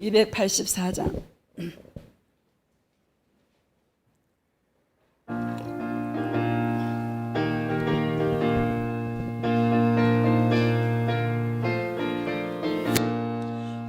284장.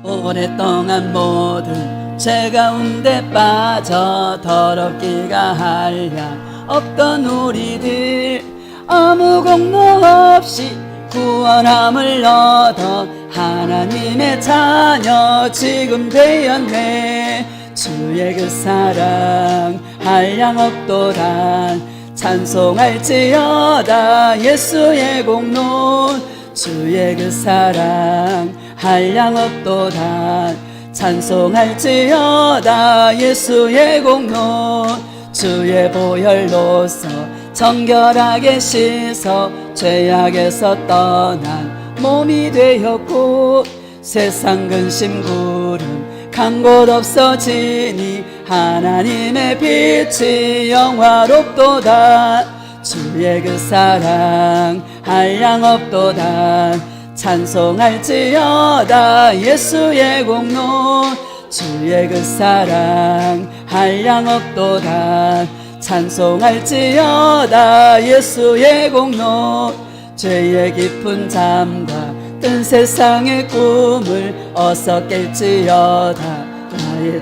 오랫동안 모든 죄 가운데 빠져 더럽기가 한량 없던 우리들, 아무 공로 없이 구원함을 얻어 하나님의 자녀 지금 되었네. 주의 그 사랑 한량 없도다. 찬송할지어다 예수의 공로. 주의 그 사랑 한량 없도다. 찬송할지어다 예수의 공로. 주의 보혈로서 정결하게 씻어 죄악에서 떠난 몸이 되었고, 세상 근심 구름 간 곳 없어지니 하나님의 빛이 영화롭도다. 주의 그 사랑 한량 없도다. 찬송할지어다 예수의 공로. 주의 그 사랑 한량 없도다. 찬송할지어다 예수의 공로. 죄의 깊은 잠과 뜬 세상의 꿈을 어서 깰지어다. 나의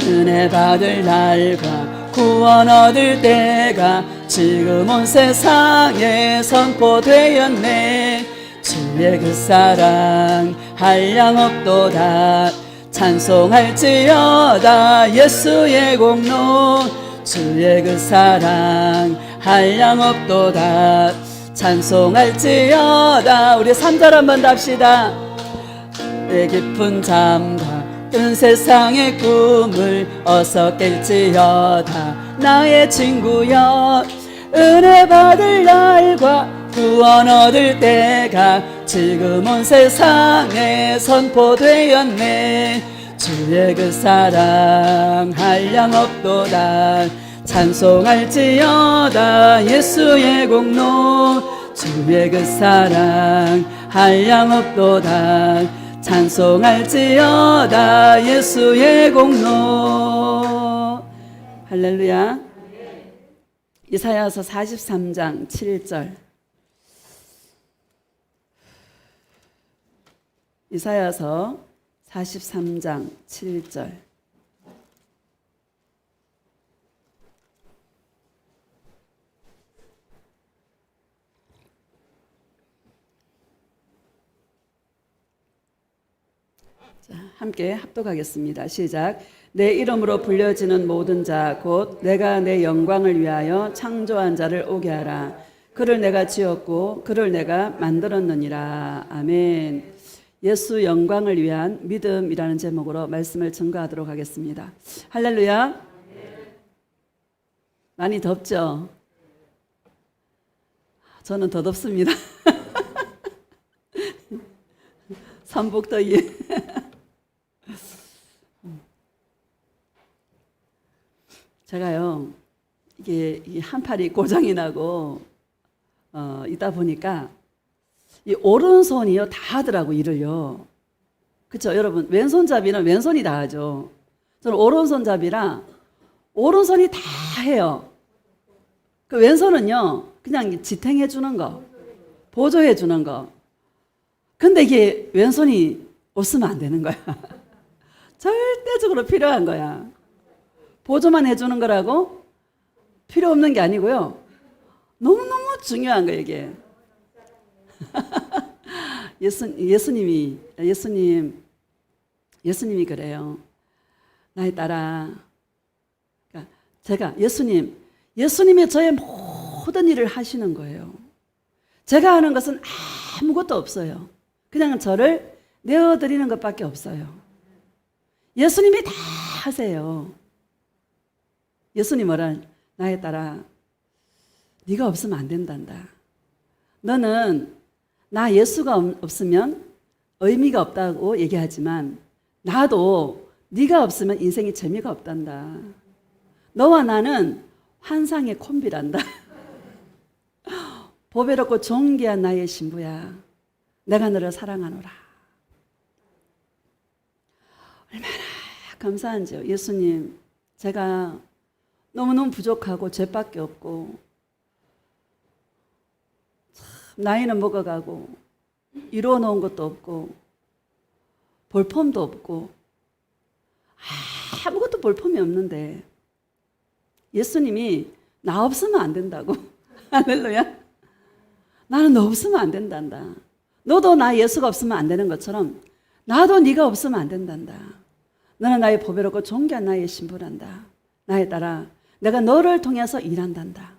은혜 받을 날과 구원 얻을 때가 지금 온 세상에 선포되었네. 주의 그 사랑 한량 없도다. 찬송할지어다 예수의 공로. 주의 그 사랑 한량 없도다. 찬송할지어다. 우리 3절 한번 답시다. 내 깊은 잠과 뜬 세상의 꿈을 어서 깰지어다. 나의 친구여, 은혜 받을 날과 구원 얻을 때가 지금 온 세상에 선포되었네. 주의 그 사랑 한량 없도다. 찬송할지어다 예수의 공로. 주의 그 사랑 한량 없도다. 찬송할지어다 예수의 공로. 할렐루야. 이사야서 43장 7절. 이사야서 43장 7절. 자, 함께 합독하겠습니다. 시작. 내 이름으로 불려지는 모든 자 곧 내가 내 영광을 위하여 창조한 자를 오게 하라. 그를 내가 지었고 그를 내가 만들었느니라. 아멘. 예수 영광을 위한 믿음이라는 제목으로 말씀을 증거하도록 하겠습니다. 할렐루야. 많이 덥죠? 저는 더 덥습니다. 삼복더위. 제가요, 이게 한 팔이 고장이 나고 있다 보니까 이 오른손이요 다 하더라고, 일을요. 그렇죠, 여러분? 왼손잡이는 왼손이 다 하죠. 저는 오른손잡이라 오른손이 다 해요. 그 왼손은요 그냥 지탱해 주는 거, 보조해 주는 거. 근데 이게 왼손이 없으면 안 되는 거야. 절대적으로 필요한 거야. 보조만 해주는 거라고 필요 없는 게 아니고요. 너무너무 중요한 거예요, 이게. 예수님이 그래요. 나의 딸아. 그러니까 제가 예수님이 저의 모든 일을 하시는 거예요. 제가 하는 것은 아무것도 없어요. 그냥 저를 내어드리는 것밖에 없어요. 예수님이 다 하세요. 예수님 뭐라? 나의 딸아, 네가 없으면 안 된단다. 너는 나 예수가 없으면 의미가 없다고 얘기하지만 나도 네가 없으면 인생이 재미가 없단다. 너와 나는 환상의 콤비란다. 보배롭고 존귀한 나의 신부야. 내가 너를 사랑하노라. 감사한지요. 예수님, 제가 너무너무 부족하고 죄밖에 없고 참 나이는 먹어가고 이루어 놓은 것도 없고 볼품도 없고 아무것도 볼품이 없는데 예수님이 나 없으면 안 된다고. 할렐루야. 나는 너 없으면 안 된단다. 너도 나 예수가 없으면 안 되는 것처럼 나도 네가 없으면 안 된단다. 너는 나의 보배롭고 존귀한 나의 신부란다. 나에 따라 내가 너를 통해서 일한단다.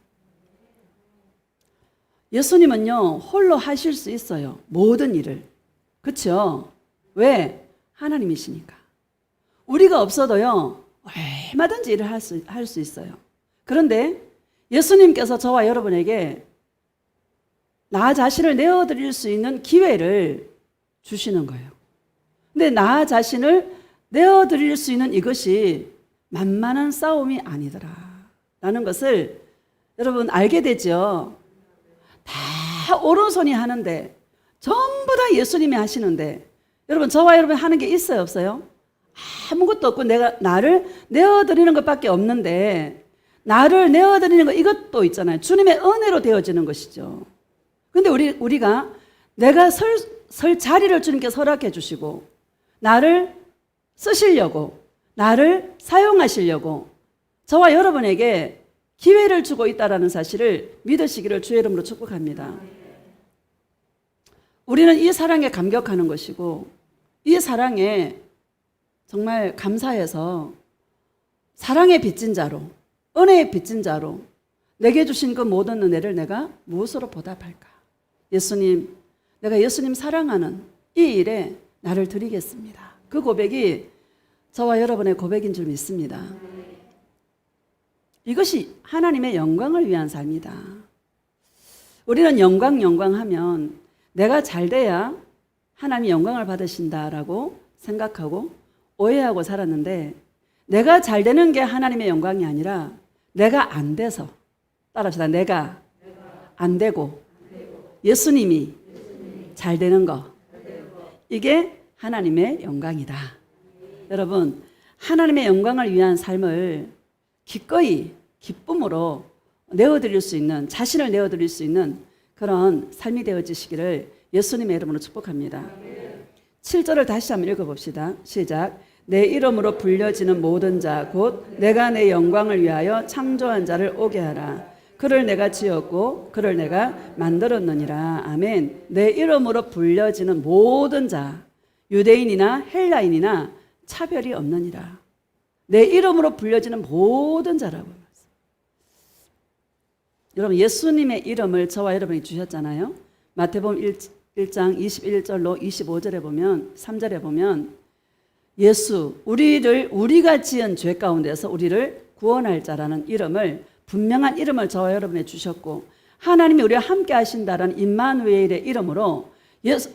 예수님은요, 홀로 하실 수 있어요. 모든 일을. 그렇죠? 왜? 하나님이시니까. 우리가 없어도요, 얼마든지 일을 할 수 있어요. 그런데 예수님께서 저와 여러분에게 나 자신을 내어드릴 수 있는 기회를 주시는 거예요. 근데 나 자신을 내어드릴 수 있는 이것이 만만한 싸움이 아니더라 라는 것을 여러분 알게 되죠. 다 오른손이 하는데 전부 다 예수님이 하시는데 여러분 저와 여러분 하는 게 있어요 없어요? 아무것도 없고 내가 나를 내어드리는 것밖에 없는데 나를 내어드리는 것 이것도 있잖아요. 주님의 은혜로 되어지는 것이죠. 근데 우리가 내가 설 자리를 주님께서 허락해 주시고 나를 쓰시려고 나를 사용하시려고 저와 여러분에게 기회를 주고 있다는 사실을 믿으시기를 주의 이름으로 축복합니다. 우리는 이 사랑에 감격하는 것이고 이 사랑에 정말 감사해서 사랑의 빚진 자로 은혜의 빚진 자로 내게 주신 그 모든 은혜를 내가 무엇으로 보답할까? 예수님, 내가 예수님 사랑하는 이 일에 나를 드리겠습니다. 그 고백이 저와 여러분의 고백인 줄 믿습니다. 이것이 하나님의 영광을 위한 삶이다. 우리는 영광 하면 내가 잘 돼야 하나님이 영광을 받으신다라고 생각하고 오해하고 살았는데 내가 잘 되는 게 하나님의 영광이 아니라 내가 안 돼서 따라합시다. 내가 안 되고 예수님이 잘 되는 거 이게 하나님의 영광이다. 여러분 하나님의 영광을 위한 삶을 기꺼이 기쁨으로 내어드릴 수 있는 자신을 내어드릴 수 있는 그런 삶이 되어지시기를 예수님의 이름으로 축복합니다. 7절을 다시 한번 읽어봅시다. 시작. 내 이름으로 불려지는 모든 자 곧 내가 내 영광을 위하여 창조한 자를 오게 하라. 그를 내가 지었고 그를 내가 만들었느니라. 아멘. 내 이름으로 불려지는 모든 자 유대인이나 헬라인이나 차별이 없느니라. 내 이름으로 불려지는 모든 자라고. 여러분 예수님의 이름을 저와 여러분이 주셨잖아요. 마태복음 1장 21절로 25절에 보면 3절에 보면 예수 우리가 지은 죄 가운데서 우리를 구원할 자라는 이름을 분명한 이름을 저와 여러분에 주셨고 하나님이 우리와 함께 하신다라는 임마누엘의 이름으로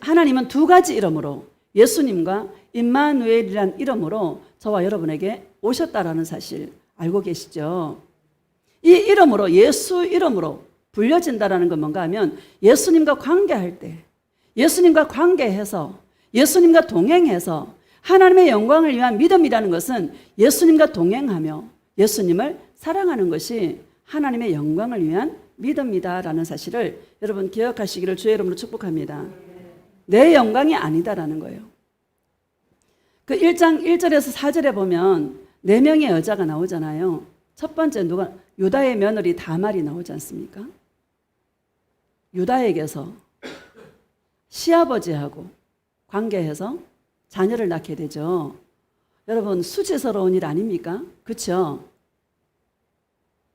하나님은 두 가지 이름으로 예수님과 임마누엘이라는 이름으로 저와 여러분에게 오셨다라는 사실 알고 계시죠? 이 이름으로 예수 이름으로 불려진다라는 건 뭔가 하면 예수님과 관계할 때 예수님과 관계해서 예수님과 동행해서 하나님의 영광을 위한 믿음이라는 것은 예수님과 동행하며 예수님을 사랑하는 것이 하나님의 영광을 위한 믿음이다라는 사실을 여러분 기억하시기를 주의 이름으로 축복합니다. 내 영광이 아니다라는 거예요. 그 1장 1절에서 4절에 보면 4명의 여자가 나오잖아요. 첫 번째 유다의 며느리 다말이 나오지 않습니까? 유다에게서 시아버지하고 관계해서 자녀를 낳게 되죠. 여러분 수치스러운 일 아닙니까? 그렇죠?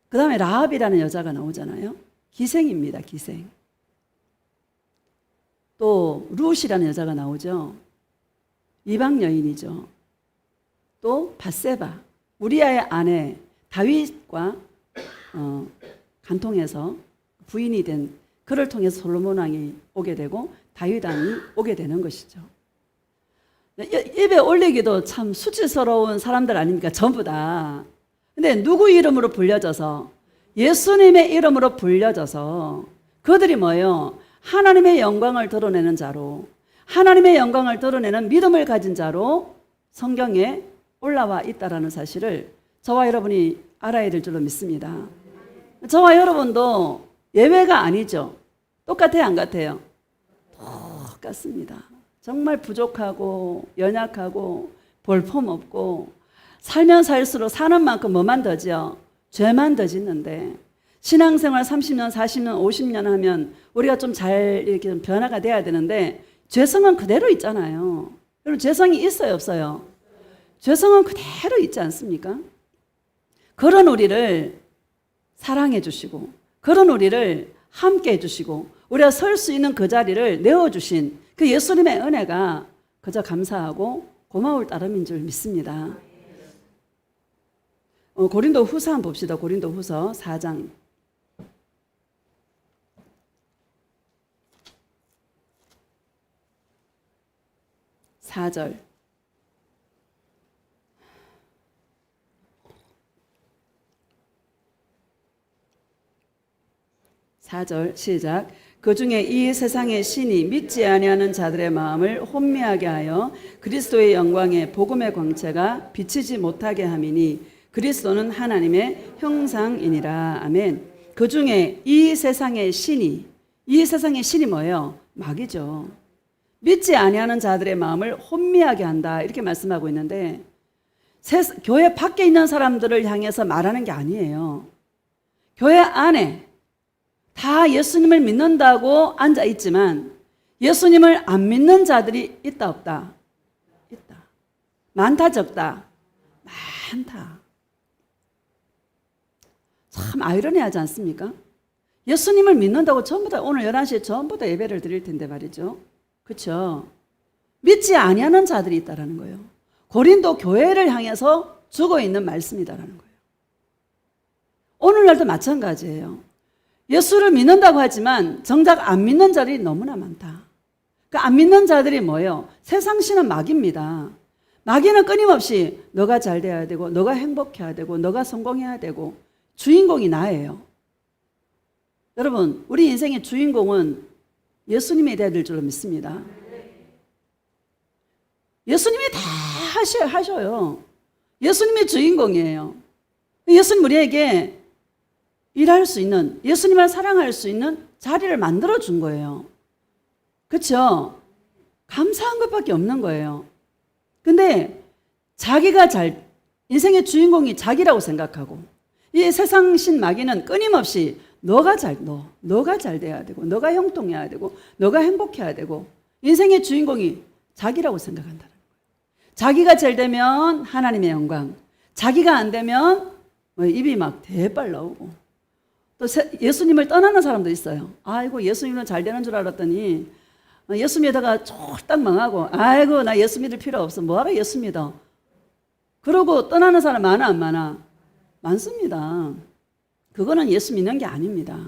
그 다음에 라합이라는 여자가 나오잖아요. 기생입니다. 기생. 또 룻이라는 여자가 나오죠. 이방 여인이죠. 또 밧세바 우리아의 아내 다윗과 간통해서 부인이 된 그를 통해서 솔로몬 왕이 오게 되고 다윗 왕이 오게 되는 것이죠. 입에 올리기도 참 수치스러운 사람들 아닙니까? 전부 다. 근데 누구 이름으로 불려져서 예수님의 이름으로 불려져서 그들이 뭐예요? 하나님의 영광을 드러내는 자로 하나님의 영광을 드러내는 믿음을 가진 자로 성경에 올라와 있다라는 사실을 저와 여러분이 알아야 될 줄로 믿습니다. 저와 여러분도 예외가 아니죠. 똑같아요, 안 같아요? 똑같습니다. 정말 부족하고 연약하고 볼품없고 살면 살수록 사는 만큼 뭐만 더지요? 죄만 더 짓는데 신앙생활 30년, 40년, 50년 하면 우리가 좀 잘 이렇게 좀 변화가 돼야 되는데 죄성은 그대로 있잖아요. 여러분 죄성이 있어요, 없어요? 죄성은 그대로 있지 않습니까? 그런 우리를 사랑해 주시고 그런 우리를 함께 해 주시고 우리가 설 수 있는 그 자리를 내어주신 그 예수님의 은혜가 그저 감사하고 고마울 따름인 줄 믿습니다. 고린도 후서 한번 봅시다. 고린도 후서 4장 4절 4절 시작. 그 중에 이 세상의 신이 믿지 아니하는 자들의 마음을 혼미하게 하여 그리스도의 영광의 복음의 광채가 비치지 못하게 함이니 그리스도는 하나님의 형상이니라. 아멘. 그 중에 이 세상의 신이 뭐예요? 마귀죠. 믿지 아니하는 자들의 마음을 혼미하게 한다 이렇게 말씀하고 있는데 교회 밖에 있는 사람들을 향해서 말하는 게 아니에요. 교회 안에 다 예수님을 믿는다고 앉아 있지만 예수님을 안 믿는 자들이 있다 없다? 있다. 많다 적다? 많다. 참 아이러니하지 않습니까? 예수님을 믿는다고 전부 다 오늘 11시에 전부 다 예배를 드릴 텐데 말이죠. 그렇죠? 믿지 아니하는 자들이 있다라는 거예요. 고린도 교회를 향해서 주고 있는 말씀이다라는 거예요. 오늘날도 마찬가지예요. 예수를 믿는다고 하지만 정작 안 믿는 자들이 너무나 많다. 그 안 믿는 자들이 뭐예요? 세상신은 마귀입니다. 마귀는 끊임없이 너가 잘 돼야 되고 너가 행복해야 되고 너가 성공해야 되고 주인공이 나예요. 여러분 우리 인생의 주인공은 예수님이 돼야 될 줄로 믿습니다. 예수님이 다 하셔요. 예수님이 주인공이에요. 예수님 우리에게 일할 수 있는, 예수님을 사랑할 수 있는 자리를 만들어 준 거예요. 그렇죠? 감사한 것밖에 없는 거예요. 근데 자기가 인생의 주인공이 자기라고 생각하고 이 세상신 마귀는 끊임없이 너가 잘 돼야 되고 너가 형통해야 되고 너가 행복해야 되고 인생의 주인공이 자기라고 생각한다는 거예요. 자기가 잘 되면 하나님의 영광, 자기가 안 되면 입이 막 대빨 나오고 또 예수님을 떠나는 사람도 있어요. 아이고 예수님은 잘 되는 줄 알았더니 예수 믿다가 쫄딱 망하고 아이고 나 예수 믿을 필요 없어. 뭐하러 예수 믿어. 그러고 떠나는 사람 많아 안 많아? 많습니다. 그거는 예수 믿는 게 아닙니다.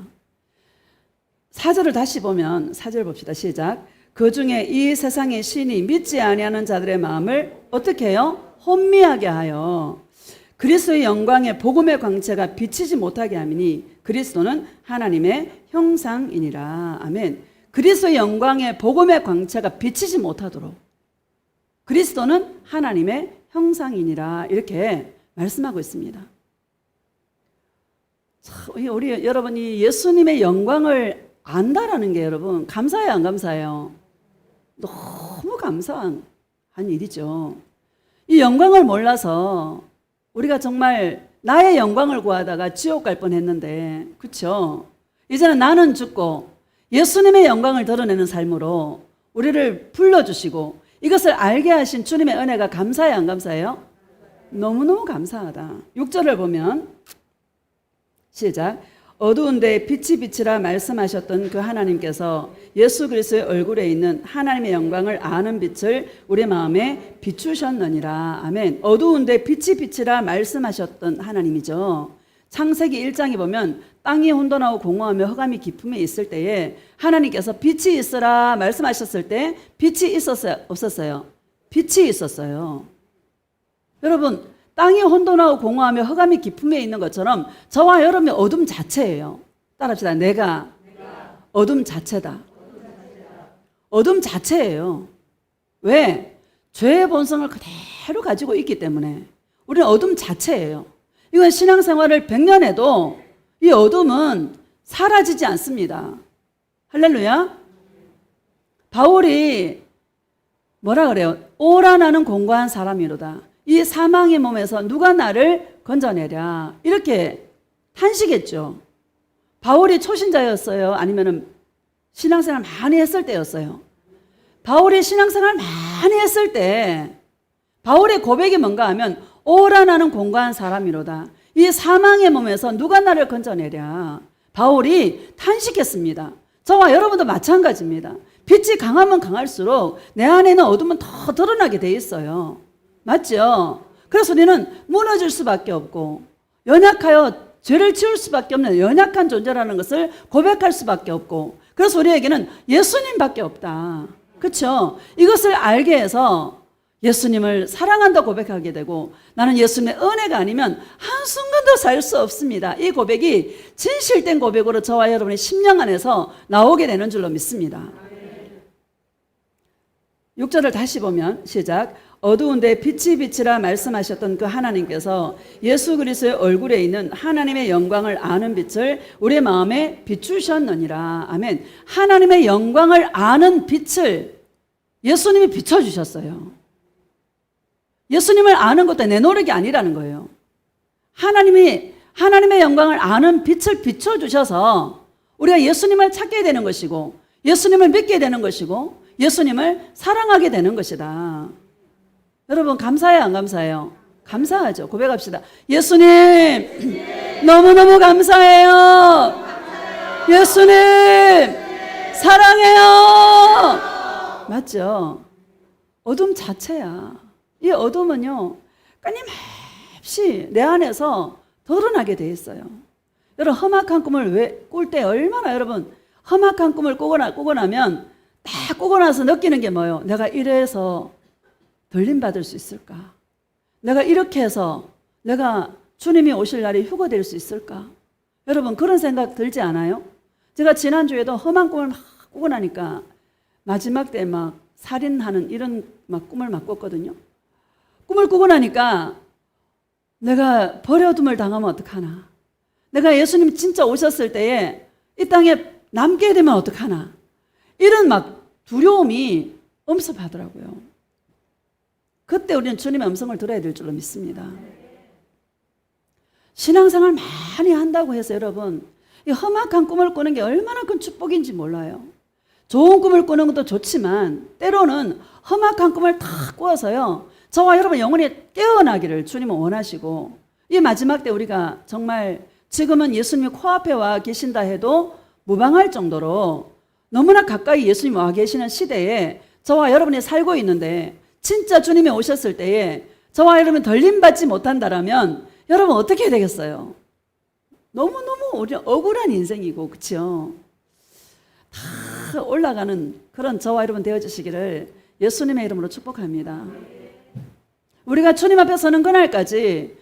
4절을 다시 보면 4절 봅시다. 시작. 그 중에 이 세상의 신이 믿지 아니하는 자들의 마음을 어떻게 해요? 혼미하게 하여 그리스도의 영광의 복음의 광채가 비치지 못하게 하미니 그리스도는 하나님의 형상이니라. 아멘. 그리스도의 영광의 복음의 광채가 비치지 못하도록 그리스도는 하나님의 형상이니라 이렇게 말씀하고 있습니다. 우리 여러분이 예수님의 영광을 안다라는 게 여러분 감사해요 안 감사해요? 너무 감사한 일이죠. 이 영광을 몰라서 우리가 정말 나의 영광을 구하다가 지옥 갈 뻔했는데 그렇죠? 이제는 나는 죽고 예수님의 영광을 드러내는 삶으로 우리를 불러주시고 이것을 알게 하신 주님의 은혜가 감사해요 안 감사해요? 너무너무 감사하다. 6절을 보면 시작. 어두운 데에 빛이 비치라 말씀하셨던 그 하나님께서 예수 그리스도의 얼굴에 있는 하나님의 영광을 아는 빛을 우리 마음에 비추셨느니라. 아멘. 어두운 데 빛이 비치라 말씀하셨던 하나님이죠. 창세기 1장에 보면 땅이 혼돈하고 공허하며 흑암이 깊음에 있을 때에 하나님께서 빛이 있으라 말씀하셨을 때 빛이 있었어요? 없었어요? 빛이 있었어요. 여러분 땅이 혼돈하고 공허하며 흑암이 깊음에 있는 것처럼 저와 여러분의 어둠 자체예요. 따라합시다. 내가 어둠 자체다. 어둠 자체예요. 왜? 죄의 본성을 그대로 가지고 있기 때문에 우리는 어둠 자체예요. 이건 신앙생활을 100년 해도 이 어둠은 사라지지 않습니다. 할렐루야. 바울이 뭐라 그래요? 오라 나는 공고한 사람이로다. 이 사망의 몸에서 누가 나를 건져내랴. 이렇게 탄식했죠. 바울이 초신자였어요? 아니면 신앙생활 많이 했을 때였어요? 바울이 신앙생활 많이 했을 때 바울의 고백이 뭔가 하면 오라 나는 공고한 사람이로다. 이 사망의 몸에서 누가 나를 건져내랴. 바울이 탄식했습니다. 저와 여러분도 마찬가지입니다. 빛이 강하면 강할수록 내 안에는 어둠은 더 드러나게 돼 있어요. 맞죠? 그래서 우리는 무너질 수밖에 없고 연약하여 죄를 지을 수밖에 없는 연약한 존재라는 것을 고백할 수밖에 없고 그래서 우리에게는 예수님밖에 없다. 그렇죠? 이것을 알게 해서 예수님을 사랑한다 고백하게 되고 나는 예수님의 은혜가 아니면 한순간도 살 수 없습니다. 이 고백이 진실된 고백으로 저와 여러분의 심령 안에서 나오게 되는 줄로 믿습니다. 6절을 다시 보면 시작. 어두운데 빛이 빛이라 말씀하셨던 그 하나님께서 예수 그리스도의 얼굴에 있는 하나님의 영광을 아는 빛을 우리의 마음에 비추셨느니라. 아멘. 하나님의 영광을 아는 빛을 예수님이 비춰주셨어요. 예수님을 아는 것도 내 노력이 아니라는 거예요. 하나님의 영광을 아는 빛을 비춰주셔서 우리가 예수님을 찾게 되는 것이고 예수님을 믿게 되는 것이고 예수님을 사랑하게 되는 것이다. 여러분 감사해요, 안 감사해요? 감사하죠. 고백합시다. 예수님 너무너무 감사해요. 예수님 사랑해요. 맞죠? 어둠 자체야. 이 어둠은요 끊임없이 내 안에서 드러나게 돼 있어요. 여러분 험악한 꿈을 꿀 때 얼마나 여러분 험악한 꿈을 꾸고 나면 딱 꾸고 나서 느끼는 게 뭐예요? 내가 이래서 들림받을 수 있을까? 내가 이렇게 해서 내가 주님이 오실 날이 휴거될 수 있을까? 여러분 그런 생각 들지 않아요? 제가 지난주에도 험한 꿈을 막 꾸고 나니까 마지막 때 막 살인하는 이런 막 꿈을 막 꿨거든요. 꿈을 꾸고 나니까 내가 버려둠을 당하면 어떡하나? 내가 예수님 진짜 오셨을 때에 이 땅에 남게 되면 어떡하나? 이런 막 두려움이 엄습하더라고요. 그때 우리는 주님의 음성을 들어야 될 줄로 믿습니다. 신앙생활 많이 한다고 해서 여러분 이 험악한 꿈을 꾸는 게 얼마나 큰 축복인지 몰라요. 좋은 꿈을 꾸는 것도 좋지만 때로는 험악한 꿈을 탁 꾸어서요 저와 여러분 영혼이 깨어나기를 주님은 원하시고 이 마지막 때 우리가 정말 지금은 예수님이 코앞에 와 계신다 해도 무방할 정도로 너무나 가까이 예수님 와 계시는 시대에 저와 여러분이 살고 있는데 진짜 주님이 오셨을 때에 저와 여러분 덜림받지 못한다라면 여러분 어떻게 되겠어요? 너무너무 우리 억울한 인생이고 그렇죠? 다 올라가는 그런 저와 여러분 되어주시기를 예수님의 이름으로 축복합니다. 우리가 주님 앞에 서는 그날까지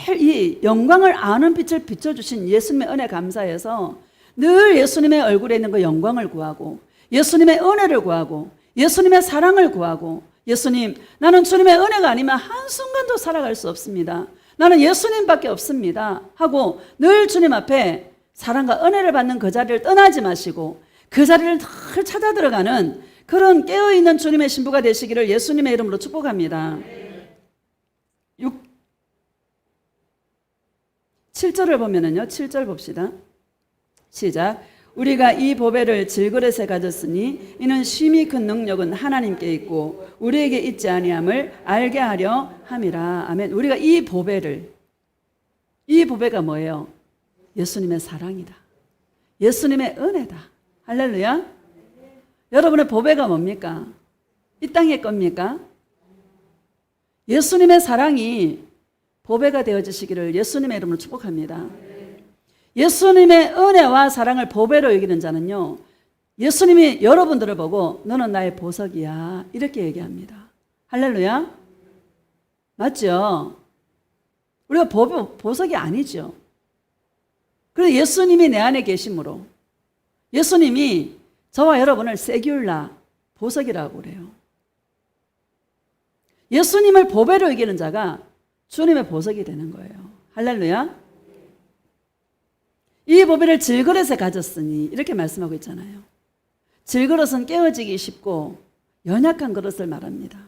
늘 이 영광을 아는 빛을 비춰주신 예수님의 은혜 감사해서 늘 예수님의 얼굴에 있는 그 영광을 구하고 예수님의 은혜를 구하고 예수님의 사랑을 구하고 예수님 나는 주님의 은혜가 아니면 한순간도 살아갈 수 없습니다. 나는 예수님밖에 없습니다 하고 늘 주님 앞에 사랑과 은혜를 받는 그 자리를 떠나지 마시고 그 자리를 늘 찾아 들어가는 그런 깨어있는 주님의 신부가 되시기를 예수님의 이름으로 축복합니다. 7절을 보면은요 7절 봅시다. 시작. 우리가 이 보배를 질그릇에 가졌으니 이는 심히 큰 능력은 하나님께 있고 우리에게 있지 아니함을 알게 하려 함이라. 아멘. 우리가 이 보배가 뭐예요? 예수님의 사랑이다. 예수님의 은혜다. 할렐루야. 여러분의 보배가 뭡니까? 이 땅의 겁니까? 예수님의 사랑이 보배가 되어지시기를 예수님의 이름으로 축복합니다. 예수님의 은혜와 사랑을 보배로 여기는 자는요 예수님이 여러분들을 보고 너는 나의 보석이야 이렇게 얘기합니다. 할렐루야. 맞죠? 우리가 보석이 아니죠. 그래서 예수님이 내 안에 계심으로 예수님이 저와 여러분을 세귤라 보석이라고 그래요. 예수님을 보배로 여기는 자가 주님의 보석이 되는 거예요. 할렐루야. 이 보배를 질그릇에 가졌으니 이렇게 말씀하고 있잖아요. 질그릇은 깨어지기 쉽고 연약한 그릇을 말합니다.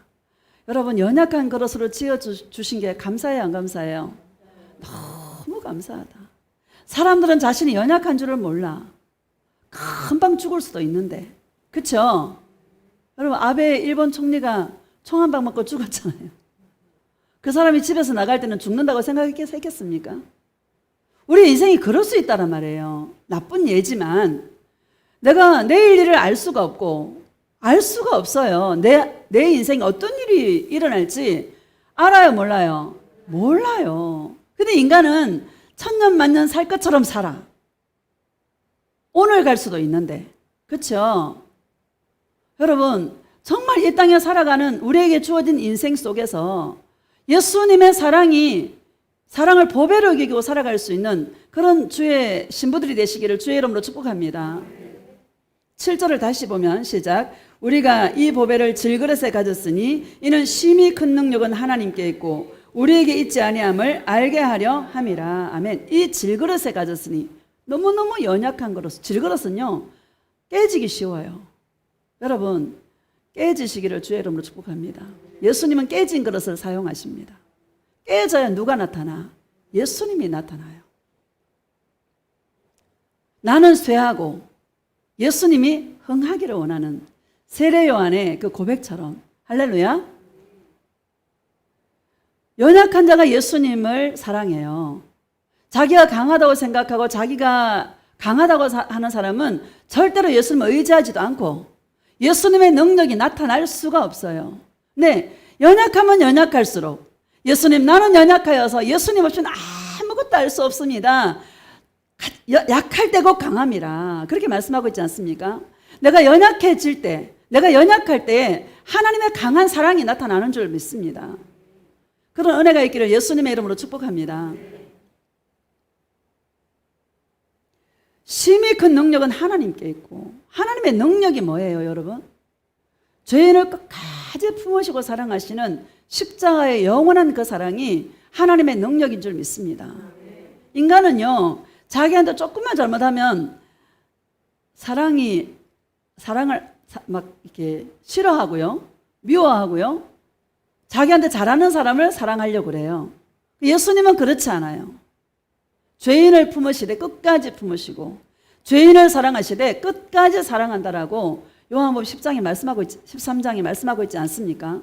여러분, 연약한 그릇으로 지어주신 게 감사해요, 안 감사해요? 너무 감사하다. 사람들은 자신이 연약한 줄을 몰라. 금방 죽을 수도 있는데, 그렇죠? 여러분, 아베 일본 총리가 총 한 방 맞고 죽었잖아요. 그 사람이 집에서 나갈 때는 죽는다고 생각했겠습니까? 우리 인생이 그럴 수 있다란 말이에요. 나쁜 예지만 내가 내일 일을 알 수가 없고 알 수가 없어요. 내 인생에 어떤 일이 일어날지 알아요, 몰라요? 몰라요. 근데 인간은 천년 만년 살 것처럼 살아. 오늘 갈 수도 있는데, 그렇죠? 여러분, 정말 이 땅에 살아가는 우리에게 주어진 인생 속에서 예수님의 사랑을 보배로 여기고 살아갈 수 있는 그런 주의 신부들이 되시기를 주의 이름으로 축복합니다. 7절을 다시 보면 시작. 우리가 이 보배를 질그릇에 가졌으니 이는 심히 큰 능력은 하나님께 있고 우리에게 있지 아니함을 알게 하려 함이라. 아멘. 이 질그릇에 가졌으니 너무너무 연약한 그릇. 질그릇은요 깨지기 쉬워요. 여러분, 깨지시기를 주의 이름으로 축복합니다. 예수님은 깨진 그릇을 사용하십니다. 깨져야 누가 나타나? 예수님이 나타나요. 나는 쇠하고 예수님이 흥하기를 원하는 세례 요한의 그 고백처럼, 할렐루야. 연약한 자가 예수님을 사랑해요. 자기가 강하다고 생각하고 자기가 강하다고 하는 사람은 절대로 예수님을 의지하지도 않고 예수님의 능력이 나타날 수가 없어요. 네, 연약하면 연약할수록 예수님, 나는 연약하여서 예수님 없이는 아무것도 알 수 없습니다. 약할 때 곧 강함이라 그렇게 말씀하고 있지 않습니까? 내가 연약해질 때, 내가 연약할 때 하나님의 강한 사랑이 나타나는 줄 믿습니다. 그런 은혜가 있기를 예수님의 이름으로 축복합니다. 심히 큰 능력은 하나님께 있고, 하나님의 능력이 뭐예요, 여러분? 죄인을 끝까지 품으시고 사랑하시는 십자가의 영원한 그 사랑이 하나님의 능력인 줄 믿습니다. 인간은요, 자기한테 조금만 잘못하면 사랑을 막 이렇게 싫어하고요, 미워하고요, 자기한테 잘하는 사람을 사랑하려고 그래요. 예수님은 그렇지 않아요. 죄인을 품으시되 끝까지 품으시고 죄인을 사랑하시되 끝까지 사랑한다라고 요한복음 13장에 말씀하고 있지 않습니까?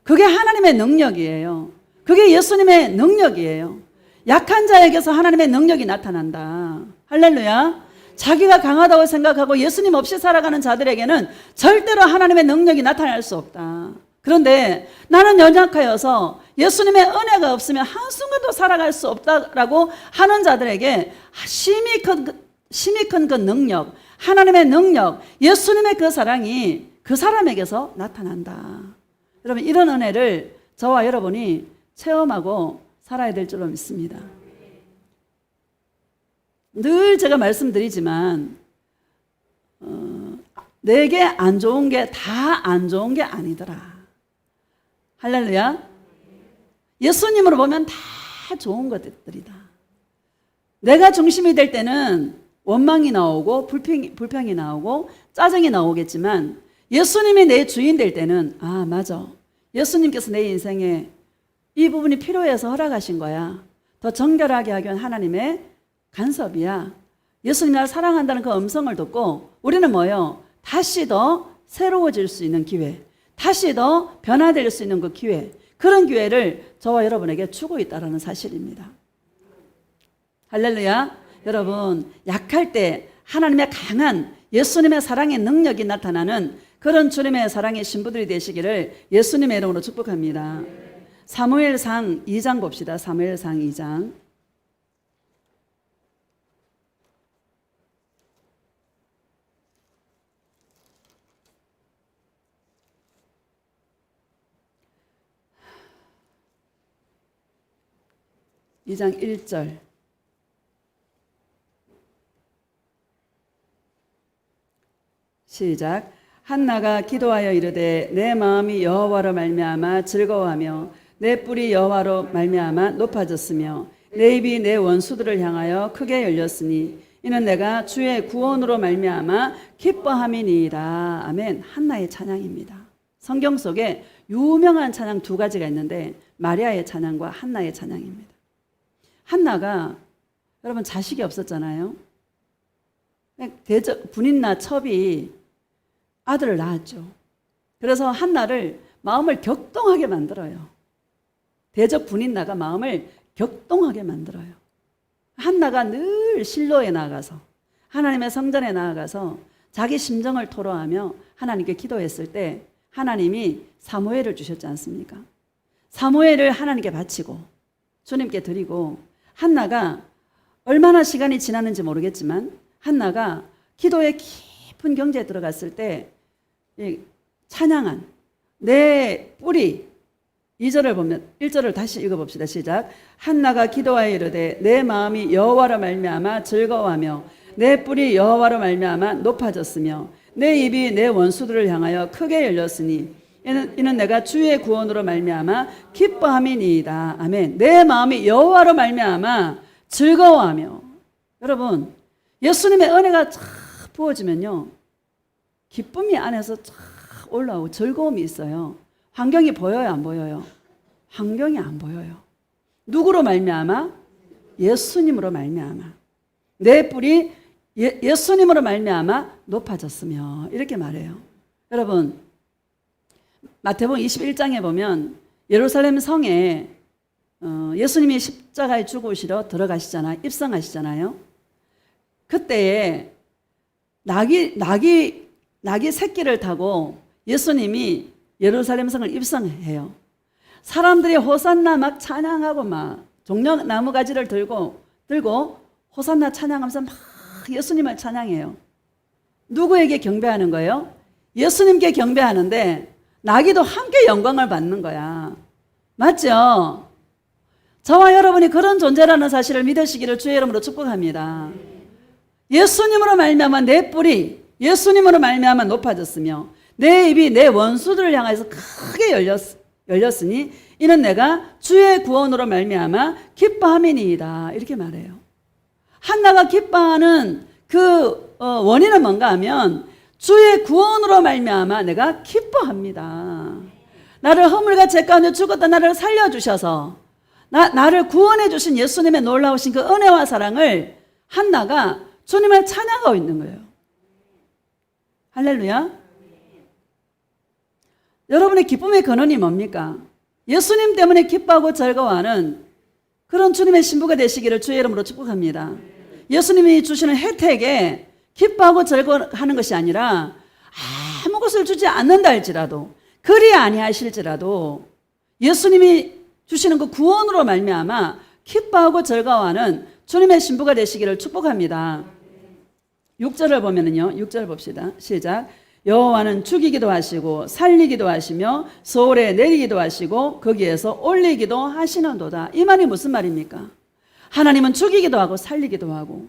그게 하나님의 능력이에요. 그게 예수님의 능력이에요. 약한 자에게서 하나님의 능력이 나타난다. 할렐루야. 자기가 강하다고 생각하고 예수님 없이 살아가는 자들에게는 절대로 하나님의 능력이 나타날 수 없다. 그런데 나는 연약하여서 예수님의 은혜가 없으면 한순간도 살아갈 수 없다라고 하는 자들에게 심히 큰 그 능력, 하나님의 능력, 예수님의 그 사랑이 그 사람에게서 나타난다. 여러분, 이런 은혜를 저와 여러분이 체험하고 살아야 될 줄로 믿습니다. 늘 제가 말씀드리지만 내게 안 좋은 게 다 안 좋은 게 아니더라. 할렐루야. 예수님으로 보면 다 좋은 것들이다. 내가 중심이 될 때는 원망이 나오고 불평이 나오고 짜증이 나오겠지만 예수님이 내 주인 될 때는 아, 맞아. 예수님께서 내 인생에 이 부분이 필요해서 허락하신 거야. 더 정결하게 하기 위한 하나님의 간섭이야. 예수님 나를 사랑한다는 그 음성을 듣고 우리는 뭐예요? 다시 더 새로워질 수 있는 기회, 다시 더 변화될 수 있는 그 기회, 그런 기회를 저와 여러분에게 주고 있다는 사실입니다. 할렐루야. 여러분, 약할 때 하나님의 강한 예수님의 사랑의 능력이 나타나는 그런 주님의 사랑의 신부들이 되시기를 예수님의 이름으로 축복합니다. 사무엘상 2장 봅시다. 사무엘상 2장. (2장) 1절. 시작. 한나가 기도하여 이르되 내 마음이 여호와로 말미암아 즐거워하며 내 뿔이 여호와로 말미암아 높아졌으며 내 입이 내 원수들을 향하여 크게 열렸으니 이는 내가 주의 구원으로 말미암아 기뻐함이니이다. 아멘. 한나의 찬양입니다. 성경 속에 유명한 찬양 두 가지가 있는데 마리아의 찬양과 한나의 찬양입니다. 한나가 여러분 자식이 없었잖아요. 분인나 첩이 아들을 낳았죠. 그래서 한나를 마음을 격동하게 만들어요. 대적 분인나가 마음을 격동하게 만들어요. 한나가 늘 실로에 나아가서 하나님의 성전에 나아가서 자기 심정을 토로하며 하나님께 기도했을 때 하나님이 사무엘을 주셨지 않습니까? 사무엘을 하나님께 바치고 주님께 드리고 한나가 얼마나 시간이 지났는지 모르겠지만 한나가 기도의 깊은 경지에 들어갔을 때 찬양한 내 뿔이 2절을 보면 1절을 다시 읽어봅시다. 시작. 한나가 기도하여 이르되 내 마음이 여호와로 말미암아 즐거워하며 내 뿔이 여호와로 말미암아 높아졌으며 내 입이 내 원수들을 향하여 크게 열렸으니 이는 내가 주의 구원으로 말미암아 기뻐함이니이다. 아멘. 내 마음이 여호와로 말미암아 즐거워하며. 여러분 예수님의 은혜가 쫙 부어지면요 기쁨이 안에서 쫙 올라오고 즐거움이 있어요. 환경이 보여요, 안 보여요? 환경이 안 보여요. 누구로 말미암아? 예수님으로 말미암아. 내 뿔이 예수님으로 말미암아 높아졌으며 이렇게 말해요. 여러분 마태복음 21장에 보면 예루살렘 성에 예수님이 십자가에 죽으시러 들어가시잖아요. 입성하시잖아요. 그때에 낙이 새끼를 타고 예수님이 예루살렘 성을 입성해요. 사람들이 호산나 막 찬양하고 막 종려나무 가지를 들고 호산나 찬양하면서 막 예수님을 찬양해요. 누구에게 경배하는 거예요? 예수님께 경배하는데 나귀도 함께 영광을 받는 거야. 맞죠? 저와 여러분이 그런 존재라는 사실을 믿으시기를 주의 이름으로 축복합니다. 예수님으로 말미암아 내 뿔이 예수님으로 말미암아 높아졌으며 내 입이 내 원수들을 향해서 크게 열렸으니 이는 내가 주의 구원으로 말미암아 기뻐함이니이다. 이렇게 말해요. 한나가 기뻐하는 그 원인은 뭔가 하면 주의 구원으로 말미암아 내가 기뻐합니다. 나를 허물과 죄 가운데 죽었다 나를 살려주셔서 나를 구원해 주신 예수님의 놀라우신 그 은혜와 사랑을 한나가 주님을 찬양하고 있는 거예요. 할렐루야. 여러분의 기쁨의 근원이 뭡니까? 예수님 때문에 기뻐하고 즐거워하는 그런 주님의 신부가 되시기를 주의 이름으로 축복합니다. 예수님이 주시는 혜택에 기뻐하고 즐거워하는 것이 아니라 아무 것을 주지 않는다 할지라도 그리 아니하실지라도 예수님이 주시는 그 구원으로 말미암아 기뻐하고 즐거워하는 주님의 신부가 되시기를 축복합니다. 6절을 보면은요. 6절 봅시다. 시작. 여호와는 죽이기도 하시고 살리기도 하시며 서울에 내리기도 하시고 거기에서 올리기도 하시는도다. 이 말이 무슨 말입니까? 하나님은 죽이기도 하고 살리기도 하고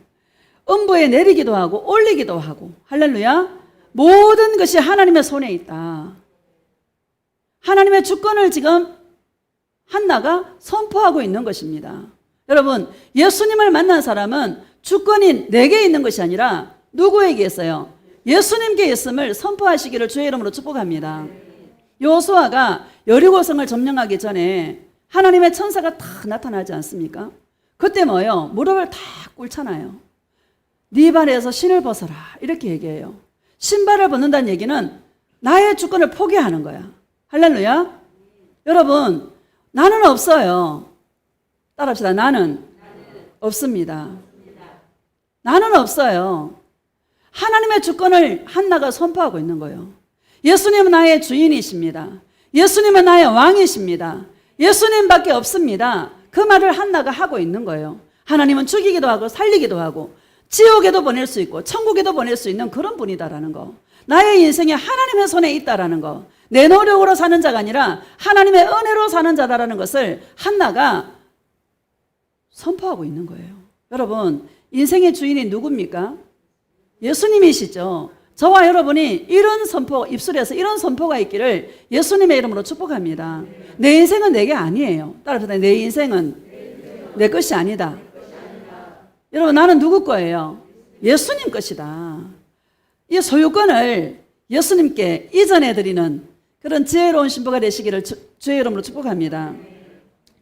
음부에 내리기도 하고 올리기도 하고 할렐루야. 모든 것이 하나님의 손에 있다. 하나님의 주권을 지금 한나가 선포하고 있는 것입니다. 여러분 예수님을 만난 사람은 주권이 내게 있는 것이 아니라 누구에게 있어요? 예수님께 있음을 선포하시기를 주의 이름으로 축복합니다. 여호수아가 여리고성을 점령하기 전에 하나님의 천사가 딱 나타나지 않습니까? 그때 뭐예요? 무릎을 다 꿇잖아요. 네 발에서 신을 벗어라 이렇게 얘기해요. 신발을 벗는다는 얘기는 나의 주권을 포기하는 거야. 할렐루야. 여러분 나는 없어요. 따라합시다. 나는 없습니다. 나는 없어요. 하나님의 주권을 한나가 선포하고 있는 거예요. 예수님은 나의 주인이십니다. 예수님은 나의 왕이십니다. 예수님밖에 없습니다. 그 말을 한나가 하고 있는 거예요. 하나님은 죽이기도 하고 살리기도 하고 지옥에도 보낼 수 있고 천국에도 보낼 수 있는 그런 분이다라는 거. 나의 인생이 하나님의 손에 있다라는 거. 내 노력으로 사는 자가 아니라 하나님의 은혜로 사는 자다라는 것을 한나가 선포하고 있는 거예요. 여러분 인생의 주인이 누굽니까? 예수님이시죠. 저와 여러분이 이런 선포, 입술에서 이런 선포가 있기를 예수님의 이름으로 축복합니다. 내 인생은 내게 아니에요. 따라서 내 인생은 내 것이 아니다. 여러분, 나는 누구 거예요? 예수님 것이다. 이 소유권을 예수님께 이전해 드리는 그런 지혜로운 신부가 되시기를 주의 이름으로 축복합니다.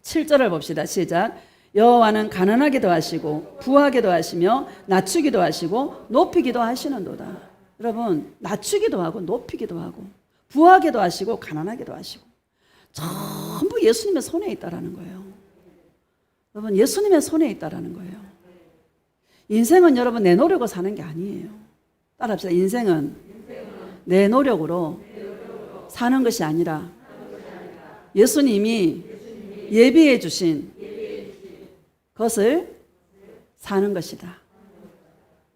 7절을 봅시다. 시작. 여호와는 가난하기도 하시고 부하기도 하시며 낮추기도 하시고 높이기도 하시는도다. 여러분, 낮추기도 하고 높이기도 하고 부하기도 하시고 가난하기도 하시고 전부 예수님의 손에 있다라는 거예요. 여러분, 예수님의 손에 있다라는 거예요. 인생은 여러분 내 노력으로 사는 게 아니에요. 따라합시다. 인생은 내 노력으로 사는 것이 아니라 예수님이 예비해 주신 것을 사는 것이다.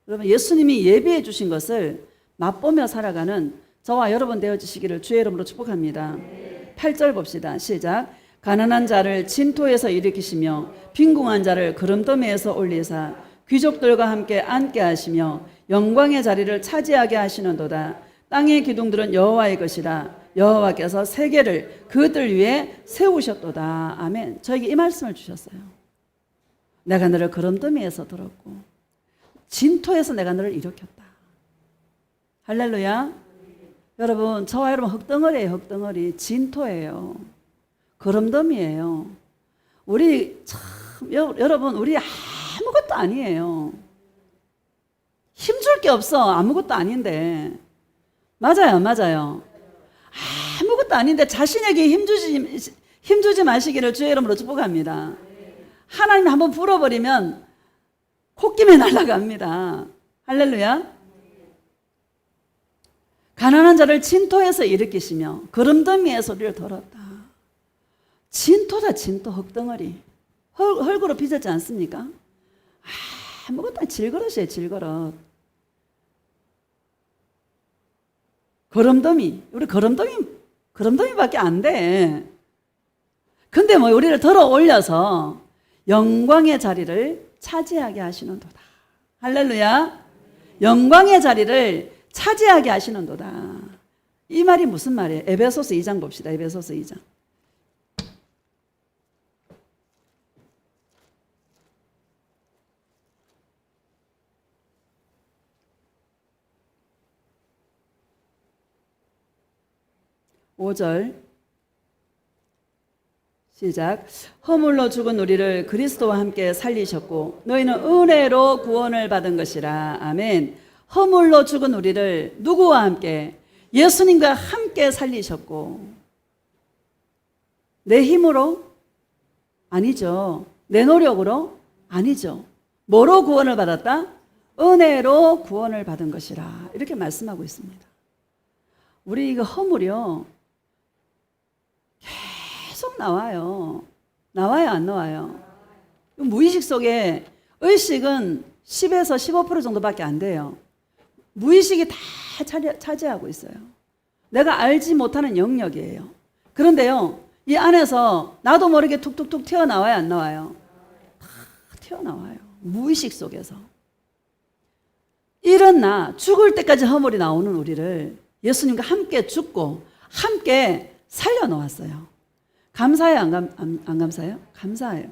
여러분, 예수님이 예비해 주신 것을 맛보며 살아가는 저와 여러분 되어주시기를 주의 이름으로 축복합니다. 8절 봅시다. 시작. 가난한 자를 진토에서 일으키시며 빈궁한 자를 그름더미에서 올리사 귀족들과 함께 앉게 하시며 영광의 자리를 차지하게 하시는도다. 땅의 기둥들은 여호와의 것이라. 여호와께서 세계를 그들 위에 세우셨도다. 아멘. 저에게 이 말씀을 주셨어요. 내가 너를 그름더미에서 들었고 진토에서 내가 너를 일으켰다. 할렐루야. 여러분, 저와 여러분 흙덩어리예요. 흙덩어리. 진토예요. 그름더미예요. 우리 참 여러분, 우리 아무것도 아니에요. 힘줄 게 없어. 아무것도 아닌데. 맞아요. 맞아요. 아무것도 아닌데 자신에게 힘주지 마시기를 주의 이름으로 축복합니다. 하나님 한번 불어버리면 콧김에 날아갑니다. 할렐루야. 가난한 자를 진토에서 일으키시며 그름더미의 소리를 들었다. 진토다. 진토. 흙덩어리. 흙으로 빚었지 않습니까? 아무것도 아니. 질그릇이에요. 질그릇. 그름더미. 우리 그름더미밖에 안 돼. 근데 뭐 우리를 들어 올려서 영광의 자리를 차지하게 하시는도다. 할렐루야. 영광의 자리를 차지하게 하시는도다. 이 말이 무슨 말이에요? 에베소서 2장 봅시다. 에베소서 2장. (5절) 시작. 허물로 죽은 우리를 그리스도와 함께 살리셨고 너희는 은혜로 구원을 받은 것이라. 아멘. 허물로 죽은 우리를 누구와 함께? 예수님과 함께 살리셨고. 내 힘으로? 아니죠. 내 노력으로? 아니죠. 뭐로 구원을 받았다? 은혜로 구원을 받은 것이라. 이렇게 말씀하고 있습니다. 우리 이거 허물이요, 계속 나와요. 나와요, 안 나와요? 무의식 속에, 의식은 10에서 15% 정도밖에 안 돼요. 무의식이 다 차지하고 있어요. 내가 알지 못하는 영역이에요. 그런데요, 이 안에서 나도 모르게 툭툭툭 튀어나와요, 안 나와요? 다 튀어나와요. 무의식 속에서. 이런 나, 죽을 때까지 허물이 나오는 우리를 예수님과 함께 죽고 함께 살려놓았어요. 감사해요, 안 감사해요? 감사해요.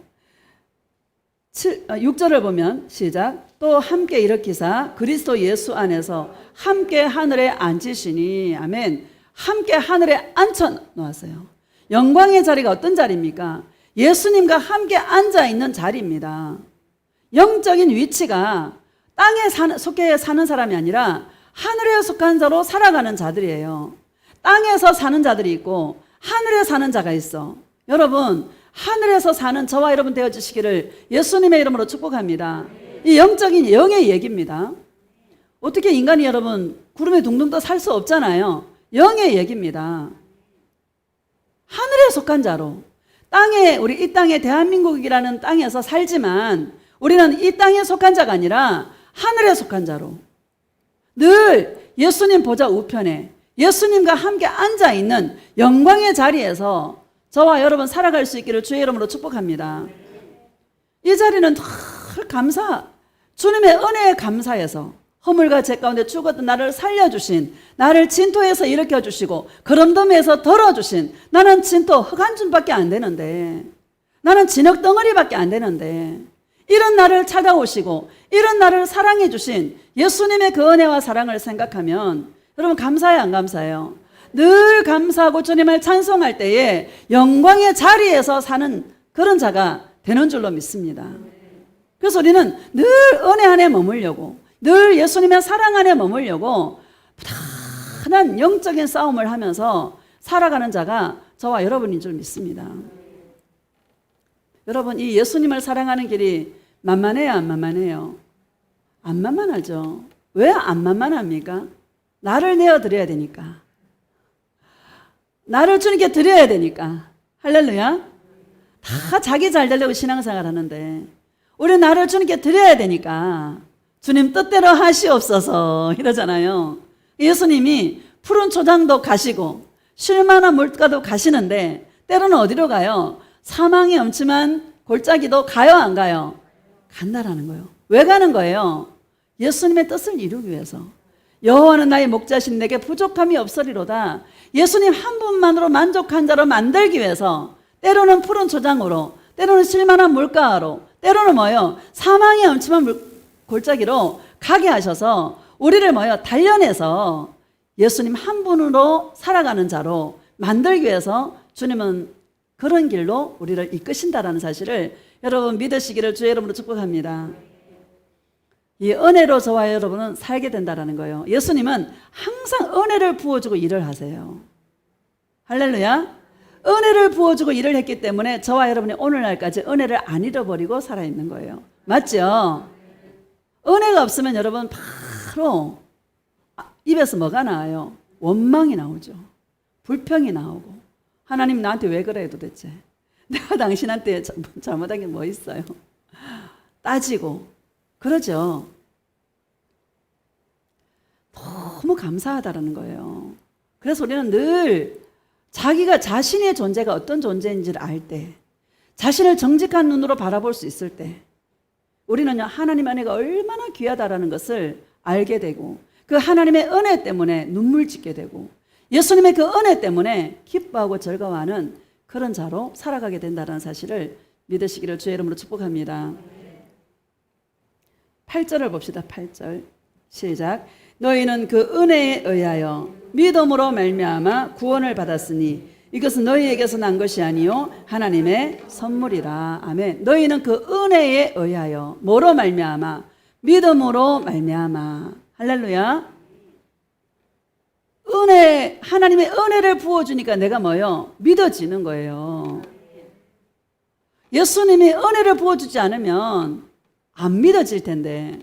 6절을 보면 시작. 또 함께 일으키사 그리스도 예수 안에서 함께 하늘에 앉으시니. 아멘. 함께 하늘에 앉혀 놓았어요. 영광의 자리가 어떤 자리입니까? 예수님과 함께 앉아 있는 자리입니다. 영적인 위치가 땅에 속해 사는 사람이 아니라 하늘에 속한 자로 살아가는 자들이에요. 땅에서 사는 자들이 있고 하늘에 사는 자가 있어. 여러분, 하늘에서 사는 저와 여러분 되어주시기를 예수님의 이름으로 축복합니다. 이 영적인 영의 얘기입니다. 어떻게 인간이 여러분 구름에 둥둥 떠 살 수 없잖아요. 영의 얘기입니다. 하늘에 속한 자로, 땅에, 우리 이 땅에 대한민국이라는 땅에서 살지만 우리는 이 땅에 속한 자가 아니라 하늘에 속한 자로 늘 예수님 보좌 우편에 예수님과 함께 앉아있는 영광의 자리에서 저와 여러분 살아갈 수 있기를 주의 이름으로 축복합니다. 이 자리는 늘 주님의 은혜에 감사해서 허물과 죄 가운데 죽었던 나를 살려주신, 나를 진토에서 일으켜주시고 거름덤에서 덜어주신, 나는 진토 흙 한 줌밖에 안 되는데, 나는 진흙 덩어리밖에 안 되는데, 이런 나를 찾아오시고 이런 나를 사랑해 주신 예수님의 그 은혜와 사랑을 생각하면 여러분 감사해요, 안 감사해요? 늘 감사하고 주님을 찬송할 때에 영광의 자리에서 사는 그런 자가 되는 줄로 믿습니다. 그래서 우리는 늘 은혜 안에 머물려고, 늘 예수님의 사랑 안에 머물려고 부단한 영적인 싸움을 하면서 살아가는 자가 저와 여러분인 줄 믿습니다. 여러분, 이 예수님을 사랑하는 길이 만만해요, 안 만만해요? 안 만만하죠. 왜 안 만만합니까? 나를 내어드려야 되니까. 나를 주님께 드려야 되니까. 할렐루야. 다 자기 잘 되려고 신앙생활 하는데 우리 나를 주님께 드려야 되니까 주님 뜻대로 하시옵소서 이러잖아요. 예수님이 푸른 초장도 가시고 쉴만한 물가도 가시는데 때로는 어디로 가요? 사망의 엄침한 골짜기도 가요, 안 가요? 간다라는 거예요. 왜 가는 거예요? 예수님의 뜻을 이루기 위해서. 여호와는 나의 목자신 내게 부족함이 없으리로다. 예수님 한 분만으로 만족한 자로 만들기 위해서 때로는 푸른 초장으로, 때로는 쉴만한 물가로, 때로는 뭐예요? 사망의 엄침한 골짜기로 가게 하셔서 우리를 뭐예요? 단련해서 예수님 한 분으로 살아가는 자로 만들기 위해서 주님은 그런 길로 우리를 이끄신다라는 사실을 여러분 믿으시기를 주의 이름으로 축복합니다. 이 은혜로 저와 여러분은 살게 된다라는 거예요. 예수님은 항상 은혜를 부어주고 일을 하세요. 할렐루야. 은혜를 부어주고 일을 했기 때문에 저와 여러분이 오늘날까지 은혜를 안 잃어버리고 살아있는 거예요. 맞죠? 은혜가 없으면 여러분 바로 입에서 뭐가 나와요? 원망이 나오죠. 불평이 나오고, 하나님 나한테 왜 그래 도대체? 내가 당신한테 잘못한 게 뭐 있어요? 따지고 그러죠. 너무 감사하다라는 거예요. 그래서 우리는 늘 자기가 자신의 존재가 어떤 존재인지를 알 때, 자신을 정직한 눈으로 바라볼 수 있을 때 우리는요 하나님 은혜가 얼마나 귀하다라는 것을 알게 되고, 그 하나님의 은혜 때문에 눈물 짓게 되고, 예수님의 그 은혜 때문에 기뻐하고 즐거워하는 그런 자로 살아가게 된다는 사실을 믿으시기를 주의 이름으로 축복합니다. 8절을 봅시다. 8절 시작. 너희는 그 은혜에 의하여 믿음으로 말미암아 구원을 받았으니 이것은 너희에게서 난 것이 아니요 하나님의 선물이라. 아멘. 너희는 그 은혜에 의하여 뭐로 말미암아? 믿음으로 말미암아. 할렐루야. 은혜, 하나님의 은혜를 부어주니까 내가 뭐요? 믿어지는 거예요. 예수님이 은혜를 부어주지 않으면 안 믿어질 텐데,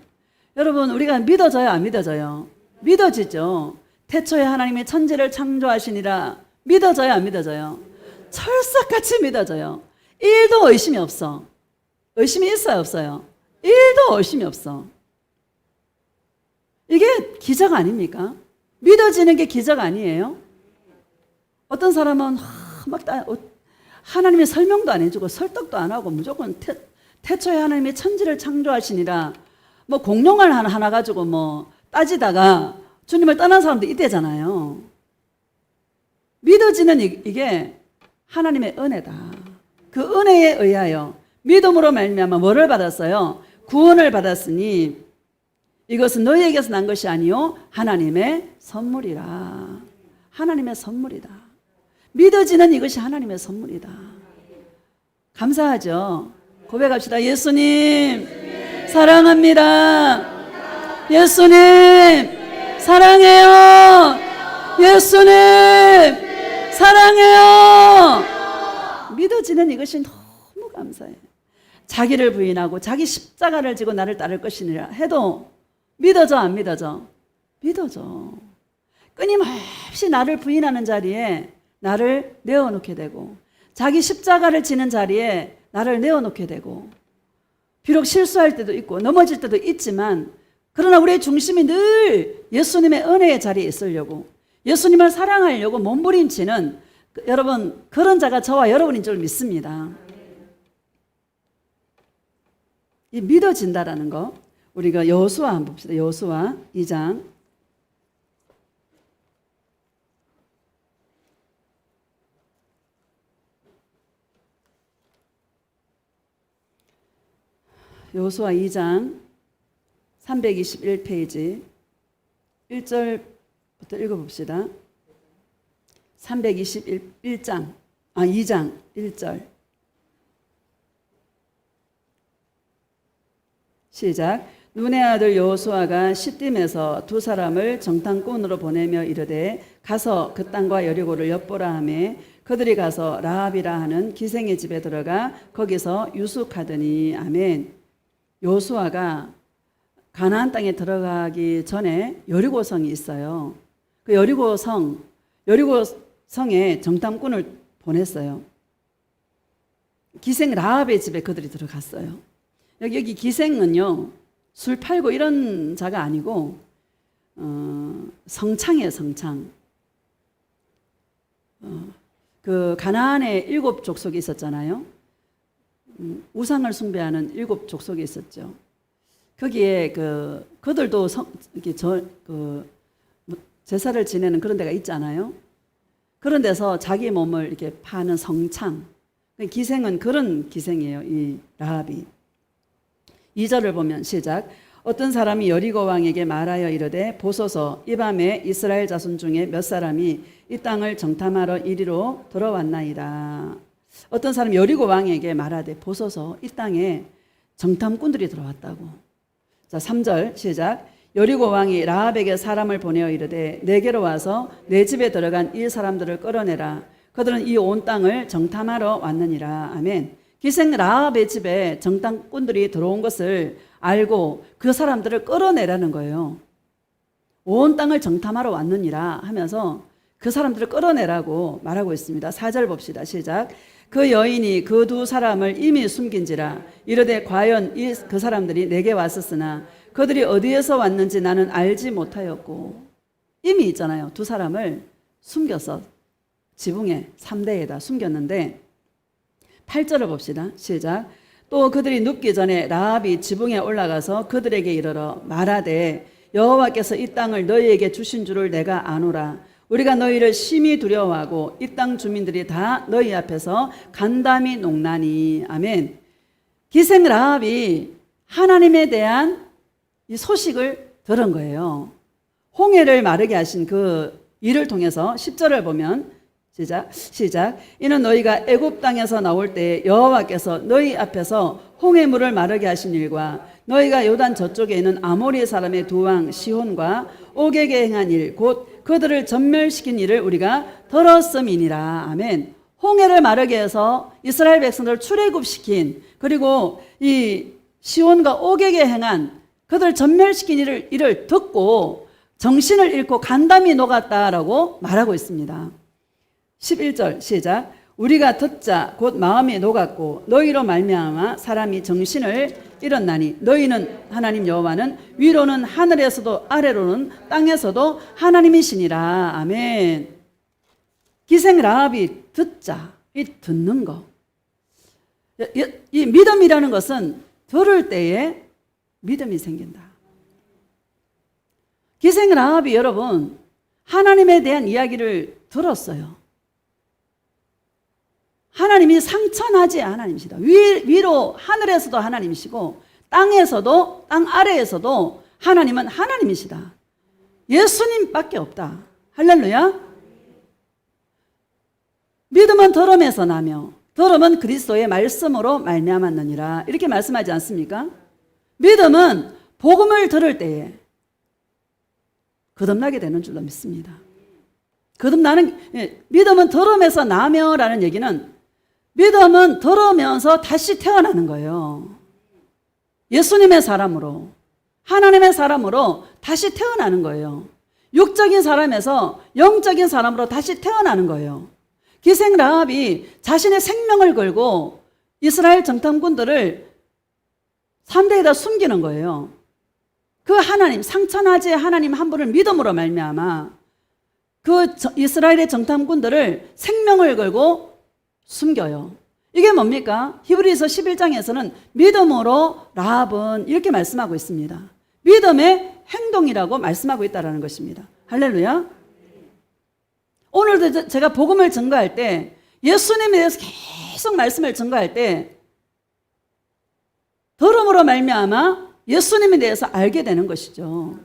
여러분 우리가 믿어져요, 안 믿어져요? 믿어지죠. 태초에 하나님이 천지를 창조하시니라. 믿어져요, 안 믿어져요? 철석같이 믿어져요. 1도 의심이 없어. 의심이 있어요, 없어요? 1도 의심이 없어. 이게 기적 아닙니까? 믿어지는 게 기적 아니에요? 어떤 사람은 하나님의 설명도 안 해주고 설득도 안 하고 무조건 태초에 하나님이 천지를 창조하시니라 뭐 공룡을 하나 가지고 뭐 따지다가 주님을 떠난 사람도 이때잖아요. 믿어지는 이게 하나님의 은혜다. 그 은혜에 의하여 믿음으로 말미암아 뭐를 받았어요? 구원을 받았으니 이것은 너희에게서 난 것이 아니요 하나님의 선물이라. 하나님의 선물이다. 믿어지는 이것이 하나님의 선물이다. 감사하죠? 고백합시다. 예수님 사랑합니다. 예수님 사랑해요. 예수님 사랑해요. 믿어지는 이것이 너무 감사해요. 자기를 부인하고 자기 십자가를 지고 나를 따를 것이니라 해도 믿어져, 안 믿어져? 믿어져. 끊임없이 나를 부인하는 자리에 나를 내어놓게 되고, 자기 십자가를 지는 자리에 나를 내어놓게 되고, 비록 실수할 때도 있고 넘어질 때도 있지만 그러나 우리의 중심이 늘 예수님의 은혜의 자리에 있으려고, 예수님을 사랑하려고 몸부림치는 여러분 그런 자가 저와 여러분인 줄 믿습니다. 이 믿어진다라는 거, 우리가 여호수아 한번 봅시다. 여호수아 2장. 여호수아 2장 321페이지 1절부터 읽어봅시다. 321장 2장 1절 시작. 눈의 아들 여호수아가 시딤에서 두 사람을 정탐꾼으로 보내며 이르되 가서 그 땅과 여리고를 엿보라 하며 그들이 가서 라합이라 하는 기생의 집에 들어가 거기서 유숙하더니. 아멘. 여호수아가 가나안 땅에 들어가기 전에 여리고성이 있어요. 그 여리고성에 정탐꾼을 보냈어요. 기생 라합의 집에 그들이 들어갔어요. 여기 기생은요, 술 팔고 이런 자가 아니고 성창이에요. 성창. 그 가나안에 7 족속이 있었잖아요. 우상을 숭배하는 7 족속이 있었죠. 거기에 그들도 제사를 지내는 그런 데가 있잖아요. 그런 데서 자기 몸을 이렇게 파는 성창. 기생은 그런 기생이에요. 이 라합이. 2절을 보면 시작. 어떤 사람이 여리고 왕에게 말하여 이르되 보소서 이 밤에 이스라엘 자손 중에 몇 사람이 이 땅을 정탐하러 이리로 들어왔나이다. 어떤 사람이 여리고 왕에게 말하되 보소서 이 땅에 정탐꾼들이 들어왔다고. 자, 3절 시작. 여리고 왕이 라합에게 사람을 보내어 이르되 내게로 와서 내 집에 들어간 이 사람들을 끌어내라. 그들은 이 온 땅을 정탐하러 왔느니라. 아멘. 기생 라합의 집에 정탐꾼들이 들어온 것을 알고 그 사람들을 끌어내라는 거예요. 온 땅을 정탐하러 왔느니라 하면서 그 사람들을 끌어내라고 말하고 있습니다. 4절 봅시다. 시작. 그 여인이 그 두 사람을 이미 숨긴지라 이르되 과연 그 사람들이 내게 왔었으나 그들이 어디에서 왔는지 나는 알지 못하였고. 이미 있잖아요. 두 사람을 숨겨서 지붕에 3대에다 숨겼는데 8절을 봅시다. 시작. 또 그들이 눕기 전에 라합이 지붕에 올라가서 그들에게 이르러 말하되 여호와께서 이 땅을 너희에게 주신 줄을 내가 아노라. 우리가 너희를 심히 두려워하고 이 땅 주민들이 다 너희 앞에서 간담이 녹나니. 아멘. 기생 라합이 하나님에 대한 이 소식을 들은 거예요. 홍해를 마르게 하신 그 일을 통해서 10절을 보면 시작. 이는 너희가 애굽 땅에서 나올 때 여호와께서 너희 앞에서 홍해물을 마르게 하신 일과 너희가 요단 저쪽에 있는 아모리 사람의 두 왕 시혼과 옥에게 행한 일 곧 그들을 전멸시킨 일을 우리가 들었음이니라. 아멘. 홍해를 마르게 해서 이스라엘 백성들을 출애굽시킨, 그리고 이 시혼과 옥에게 행한 그들을 전멸시킨 일을 듣고 정신을 잃고 간담이 녹았다라고 말하고 있습니다. 11절 시작. 우리가 듣자 곧 마음이 녹았고 너희로 말미암아 사람이 정신을 잃었나니 너희는 하나님 여호와는 위로는 하늘에서도 아래로는 땅에서도 하나님이시니라. 아멘. 기생 라합이 듣자, 이 듣는 거. 이 믿음이라는 것은 들을 때에 믿음이 생긴다. 기생 라합이 여러분 하나님에 대한 이야기를 들었어요. 하나님이 상천하지 하나님이시다. 위로 하늘에서도 하나님이시고 땅에서도 땅 아래에서도 하나님은 하나님이시다. 예수님밖에 없다. 할렐루야. 믿음은 들음에서 나며 들음은 그리스도의 말씀으로 말미암았느니라. 이렇게 말씀하지 않습니까? 믿음은 복음을 들을 때에 거듭나게 되는 줄로 믿습니다. 믿음은 들음에서 나며라는 얘기는 믿음은 들으면서 다시 태어나는 거예요. 예수님의 사람으로, 하나님의 사람으로 다시 태어나는 거예요. 육적인 사람에서 영적인 사람으로 다시 태어나는 거예요. 기생 라합이 자신의 생명을 걸고 이스라엘 정탐꾼들을 3대에다 숨기는 거예요. 그 하나님, 상천하지 하나님 한 분을 믿음으로 말미암아 그 이스라엘의 정탐꾼들을 생명을 걸고 숨겨요. 이게 뭡니까? 히브리서 11장에서는 믿음으로 라합은 이렇게 말씀하고 있습니다. 믿음의 행동이라고 말씀하고 있다는 것입니다. 할렐루야. 오늘도 제가 복음을 증거할 때, 예수님에 대해서 계속 말씀을 증거할 때 들음으로 말미암아 예수님에 대해서 알게 되는 것이죠.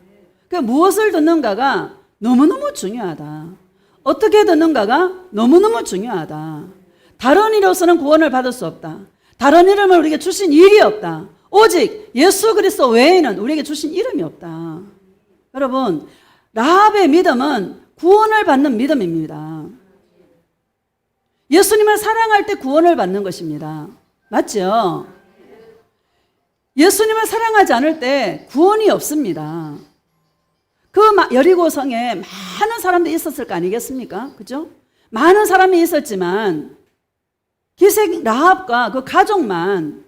그러니까 무엇을 듣는가가 너무너무 중요하다. 어떻게 듣는가가 너무너무 중요하다. 다른 이로서는 구원을 받을 수 없다. 다른 이름을 우리에게 주신 일이 없다. 오직 예수 그리스도 외에는 우리에게 주신 이름이 없다. 여러분, 라합의 믿음은 구원을 받는 믿음입니다. 예수님을 사랑할 때 구원을 받는 것입니다. 맞죠? 예수님을 사랑하지 않을 때 구원이 없습니다. 그 여리고성에 많은 사람들이 있었을 거 아니겠습니까? 그죠? 많은 사람이 있었지만 기생 라합과 그 가족만,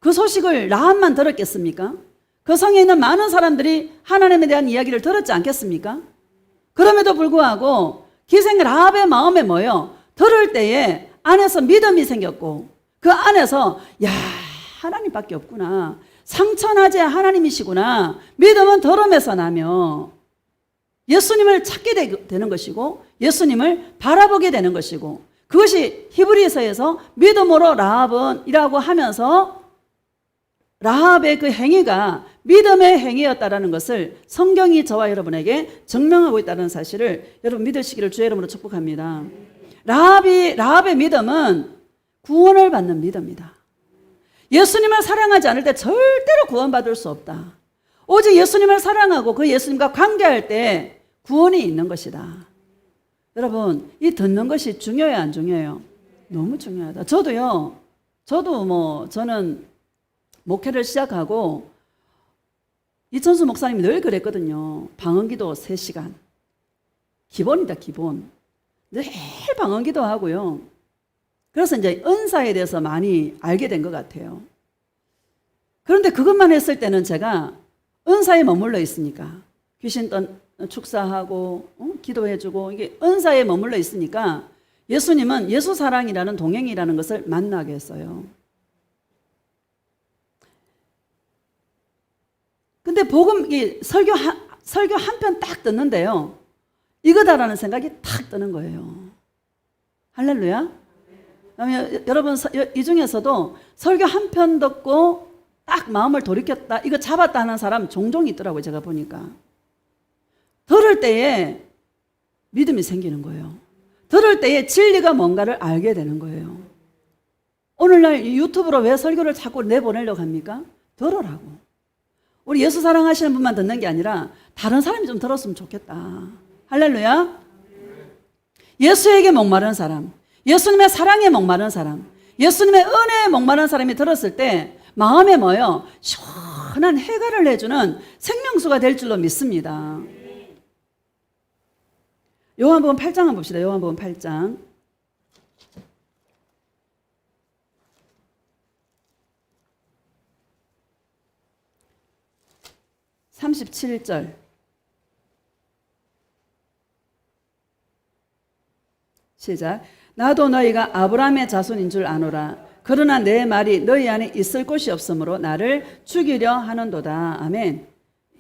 그 소식을 라합만 들었겠습니까? 그 성에 있는 많은 사람들이 하나님에 대한 이야기를 들었지 않겠습니까? 그럼에도 불구하고 기생 라합의 마음에 뭐예요? 들을 때에 안에서 믿음이 생겼고, 그 안에서 야, 하나님밖에 없구나, 상천하지 하나님이시구나, 믿음은 들음에서 나며 예수님을 찾게 되는 것이고 예수님을 바라보게 되는 것이고, 그것이 히브리서에서 믿음으로 라합은 이라고 하면서 라합의 그 행위가 믿음의 행위였다라는 것을 성경이 저와 여러분에게 증명하고 있다는 사실을 여러분 믿으시기를 주의 이름으로 축복합니다. 라합의 믿음은 구원을 받는 믿음이다. 예수님을 사랑하지 않을 때 절대로 구원받을 수 없다. 오직 예수님을 사랑하고 그 예수님과 관계할 때 구원이 있는 것이다. 여러분, 이 듣는 것이 중요해요, 안 중요해요? 너무 중요하다. 저는 목회를 시작하고 이천수 목사님이 늘 그랬거든요. 방언기도 3시간. 기본이다, 기본. 늘 방언기도 하고요. 그래서 이제 은사에 대해서 많이 알게 된 것 같아요. 그런데 그것만 했을 때는 제가 은사에 머물러 있으니까 귀신 축사하고 기도해주고 이게 은사에 머물러 있으니까 예수님은 예수 사랑이라는 동행이라는 것을 만나게 했어요. 근데 설교 한 편 딱 듣는데요, 이거다라는 생각이 탁 드는 거예요. 할렐루야. 여러분, 이 중에서도 설교 한 편 듣고 딱 마음을 돌이켰다, 이거 잡았다 하는 사람 종종 있더라고요. 제가 보니까 들을 때에 믿음이 생기는 거예요. 들을 때에 진리가 뭔가를 알게 되는 거예요. 오늘날 유튜브로 왜 설교를 자꾸 내보내려고 합니까? 들으라고. 우리 예수 사랑하시는 분만 듣는 게 아니라 다른 사람이 좀 들었으면 좋겠다. 할렐루야. 예수에게 목마른 사람, 예수님의 사랑에 목마른 사람, 예수님의 은혜에 목마른 사람이 들었을 때 마음에 뭐요? 시원한 해결을 해주는 생명수가 될 줄로 믿습니다. 요한복음 8장 한번 봅시다. 요한복음 8장. 37절. 시작. 나도 너희가 아브라함의 자손인 줄 아노라. 그러나 내 말이 너희 안에 있을 곳이 없으므로 나를 죽이려 하는도다. 아멘.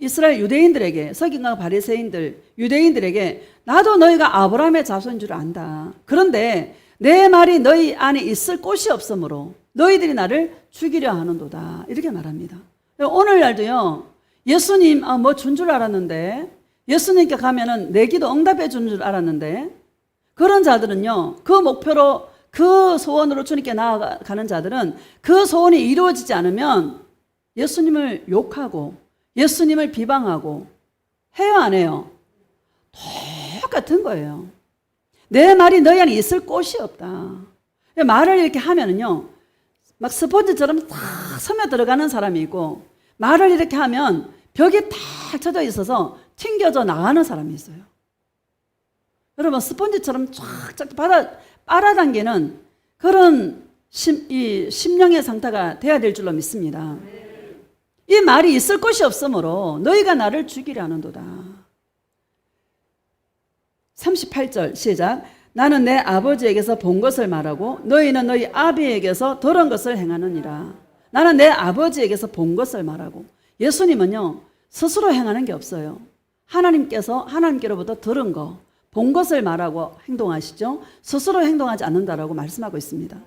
이스라엘 유대인들에게, 서기관과 바리새인들, 유대인들에게 나도 너희가 아브라함의 자손인 줄 안다. 그런데 내 말이 너희 안에 있을 곳이 없으므로 너희들이 나를 죽이려 하는도다. 이렇게 말합니다. 오늘날도요, 예수님 뭐 준 줄 알았는데, 예수님께 가면은 내 기도 응답해 준 줄 알았는데, 그런 자들은요, 그 목표로, 그 소원으로 주님께 나아가는 자들은 그 소원이 이루어지지 않으면 예수님을 욕하고 예수님을 비방하고 해요, 안 해요? 똑같은 거예요. 내 말이 너희 안에 있을 곳이 없다. 말을 이렇게 하면은요, 막 스폰지처럼 탁 스며 들어가는 사람이 있고, 말을 이렇게 하면 벽이 탁 쳐져 있어서 튕겨져 나가는 사람이 있어요. 여러분, 스펀지처럼 쫙쫙 빨아당기는 그런 심령의 상태가 돼야 될 줄로 믿습니다. 이 말이 있을 곳이 없으므로 너희가 나를 죽이려 하는도다. 38절 시작. 나는 내 아버지에게서 본 것을 말하고 너희는 너희 아비에게서 들은 것을 행하느니라. 나는 내 아버지에게서 본 것을 말하고. 예수님은요, 스스로 행하는 게 없어요. 하나님께로부터 들은 거, 본 것을 말하고 행동하시죠. 스스로 행동하지 않는다라고 말씀하고 있습니다.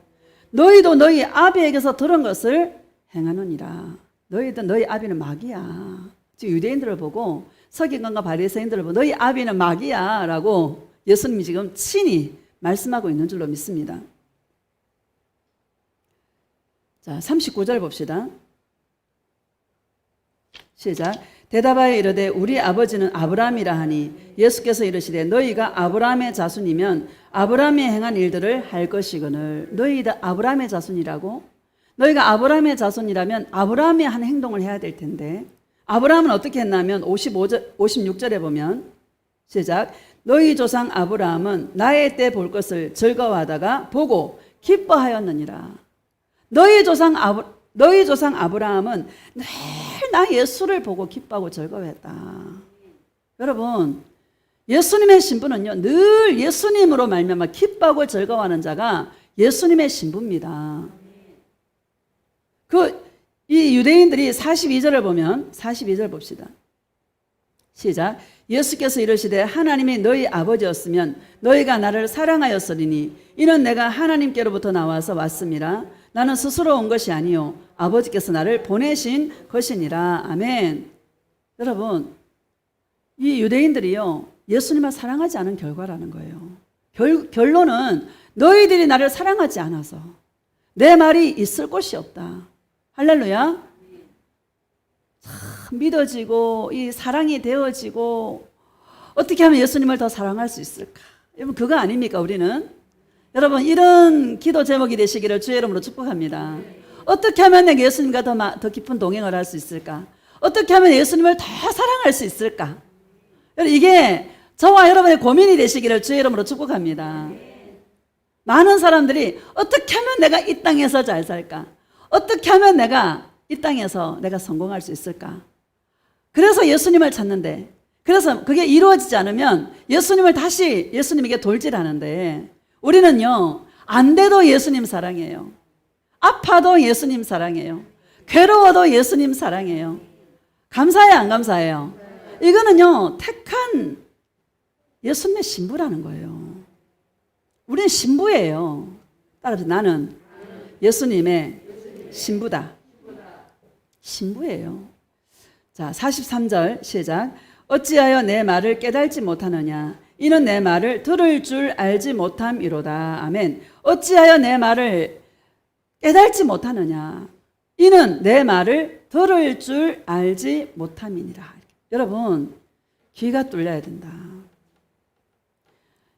너희도 너희 아비에게서 들은 것을 행하느니라. 너희 아비는 마귀야. 지금 유대인들을 보고, 서기관과 바리새인들을 보고 너희 아비는 마귀야 라고 예수님이 지금 친히 말씀하고 있는 줄로 믿습니다. 자, 39절 봅시다. 시작. 대답하여 이르되 우리 아버지는 아브라함이라 하니 예수께서 이르시되 너희가 아브라함의 자손이면 아브라함이 행한 일들을 할 것이거늘. 너희가 아브라함의 자손이라고? 너희가 아브라함의 자손이라면 아브라함이 한 행동을 해야 될 텐데, 아브라함은 어떻게 했냐면 56절에 보면 시작. 너희 조상 아브라함은 나의 때 볼 것을 즐거워하다가 보고 기뻐하였느니라. 너희 조상 아브라함은 늘 나 예수를 보고 기뻐하고 즐거워했다. 여러분, 예수님의 신부는요, 늘 예수님으로 말미암아 기뻐하고 즐거워하는 자가 예수님의 신부입니다. 이 유대인들이 42절을 보면 42절 봅시다. 시작. 예수께서 이르시되 하나님이 너희 아버지였으면 너희가 나를 사랑하였으리니 이는 내가 하나님께로부터 나와서 왔음이라. 나는 스스로 온 것이 아니요 아버지께서 나를 보내신 것이니라. 아멘. 여러분, 이 유대인들이요, 예수님을 사랑하지 않은 결과라는 거예요. 결론은 너희들이 나를 사랑하지 않아서 내 말이 있을 곳이 없다. 할렐루야. 참 믿어지고 이 사랑이 되어지고 어떻게 하면 예수님을 더 사랑할 수 있을까? 여러분, 그거 아닙니까? 우리는 여러분, 이런 기도 제목이 되시기를 주의 이름으로 축복합니다. 어떻게 하면 내가 예수님과 더 깊은 동행을 할 수 있을까? 어떻게 하면 예수님을 더 사랑할 수 있을까? 이게 저와 여러분의 고민이 되시기를 주의 이름으로 축복합니다. 많은 사람들이 어떻게 하면 내가 이 땅에서 잘 살까? 어떻게 하면 내가 이 땅에서 내가 성공할 수 있을까? 그래서 예수님을 찾는데, 그래서 그게 이루어지지 않으면 예수님에게 돌질하는데, 우리는요, 안 돼도 예수님 사랑해요. 아파도 예수님 사랑해요. 괴로워도 예수님 사랑해요. 감사해요, 안 감사해요? 이거는요, 택한 예수님의 신부라는 거예요. 우리는 신부예요. 따라서 나는 예수님의 신부다. 신부예요. 자, 43절 시작. 어찌하여 내 말을 깨달지 못하느냐? 이는 내 말을 들을 줄 알지 못함이로다. 아멘. 어찌하여 내 말을 깨달지 못하느냐? 이는 내 말을 들을 줄 알지 못함이니라. 여러분, 귀가 뚫려야 된다.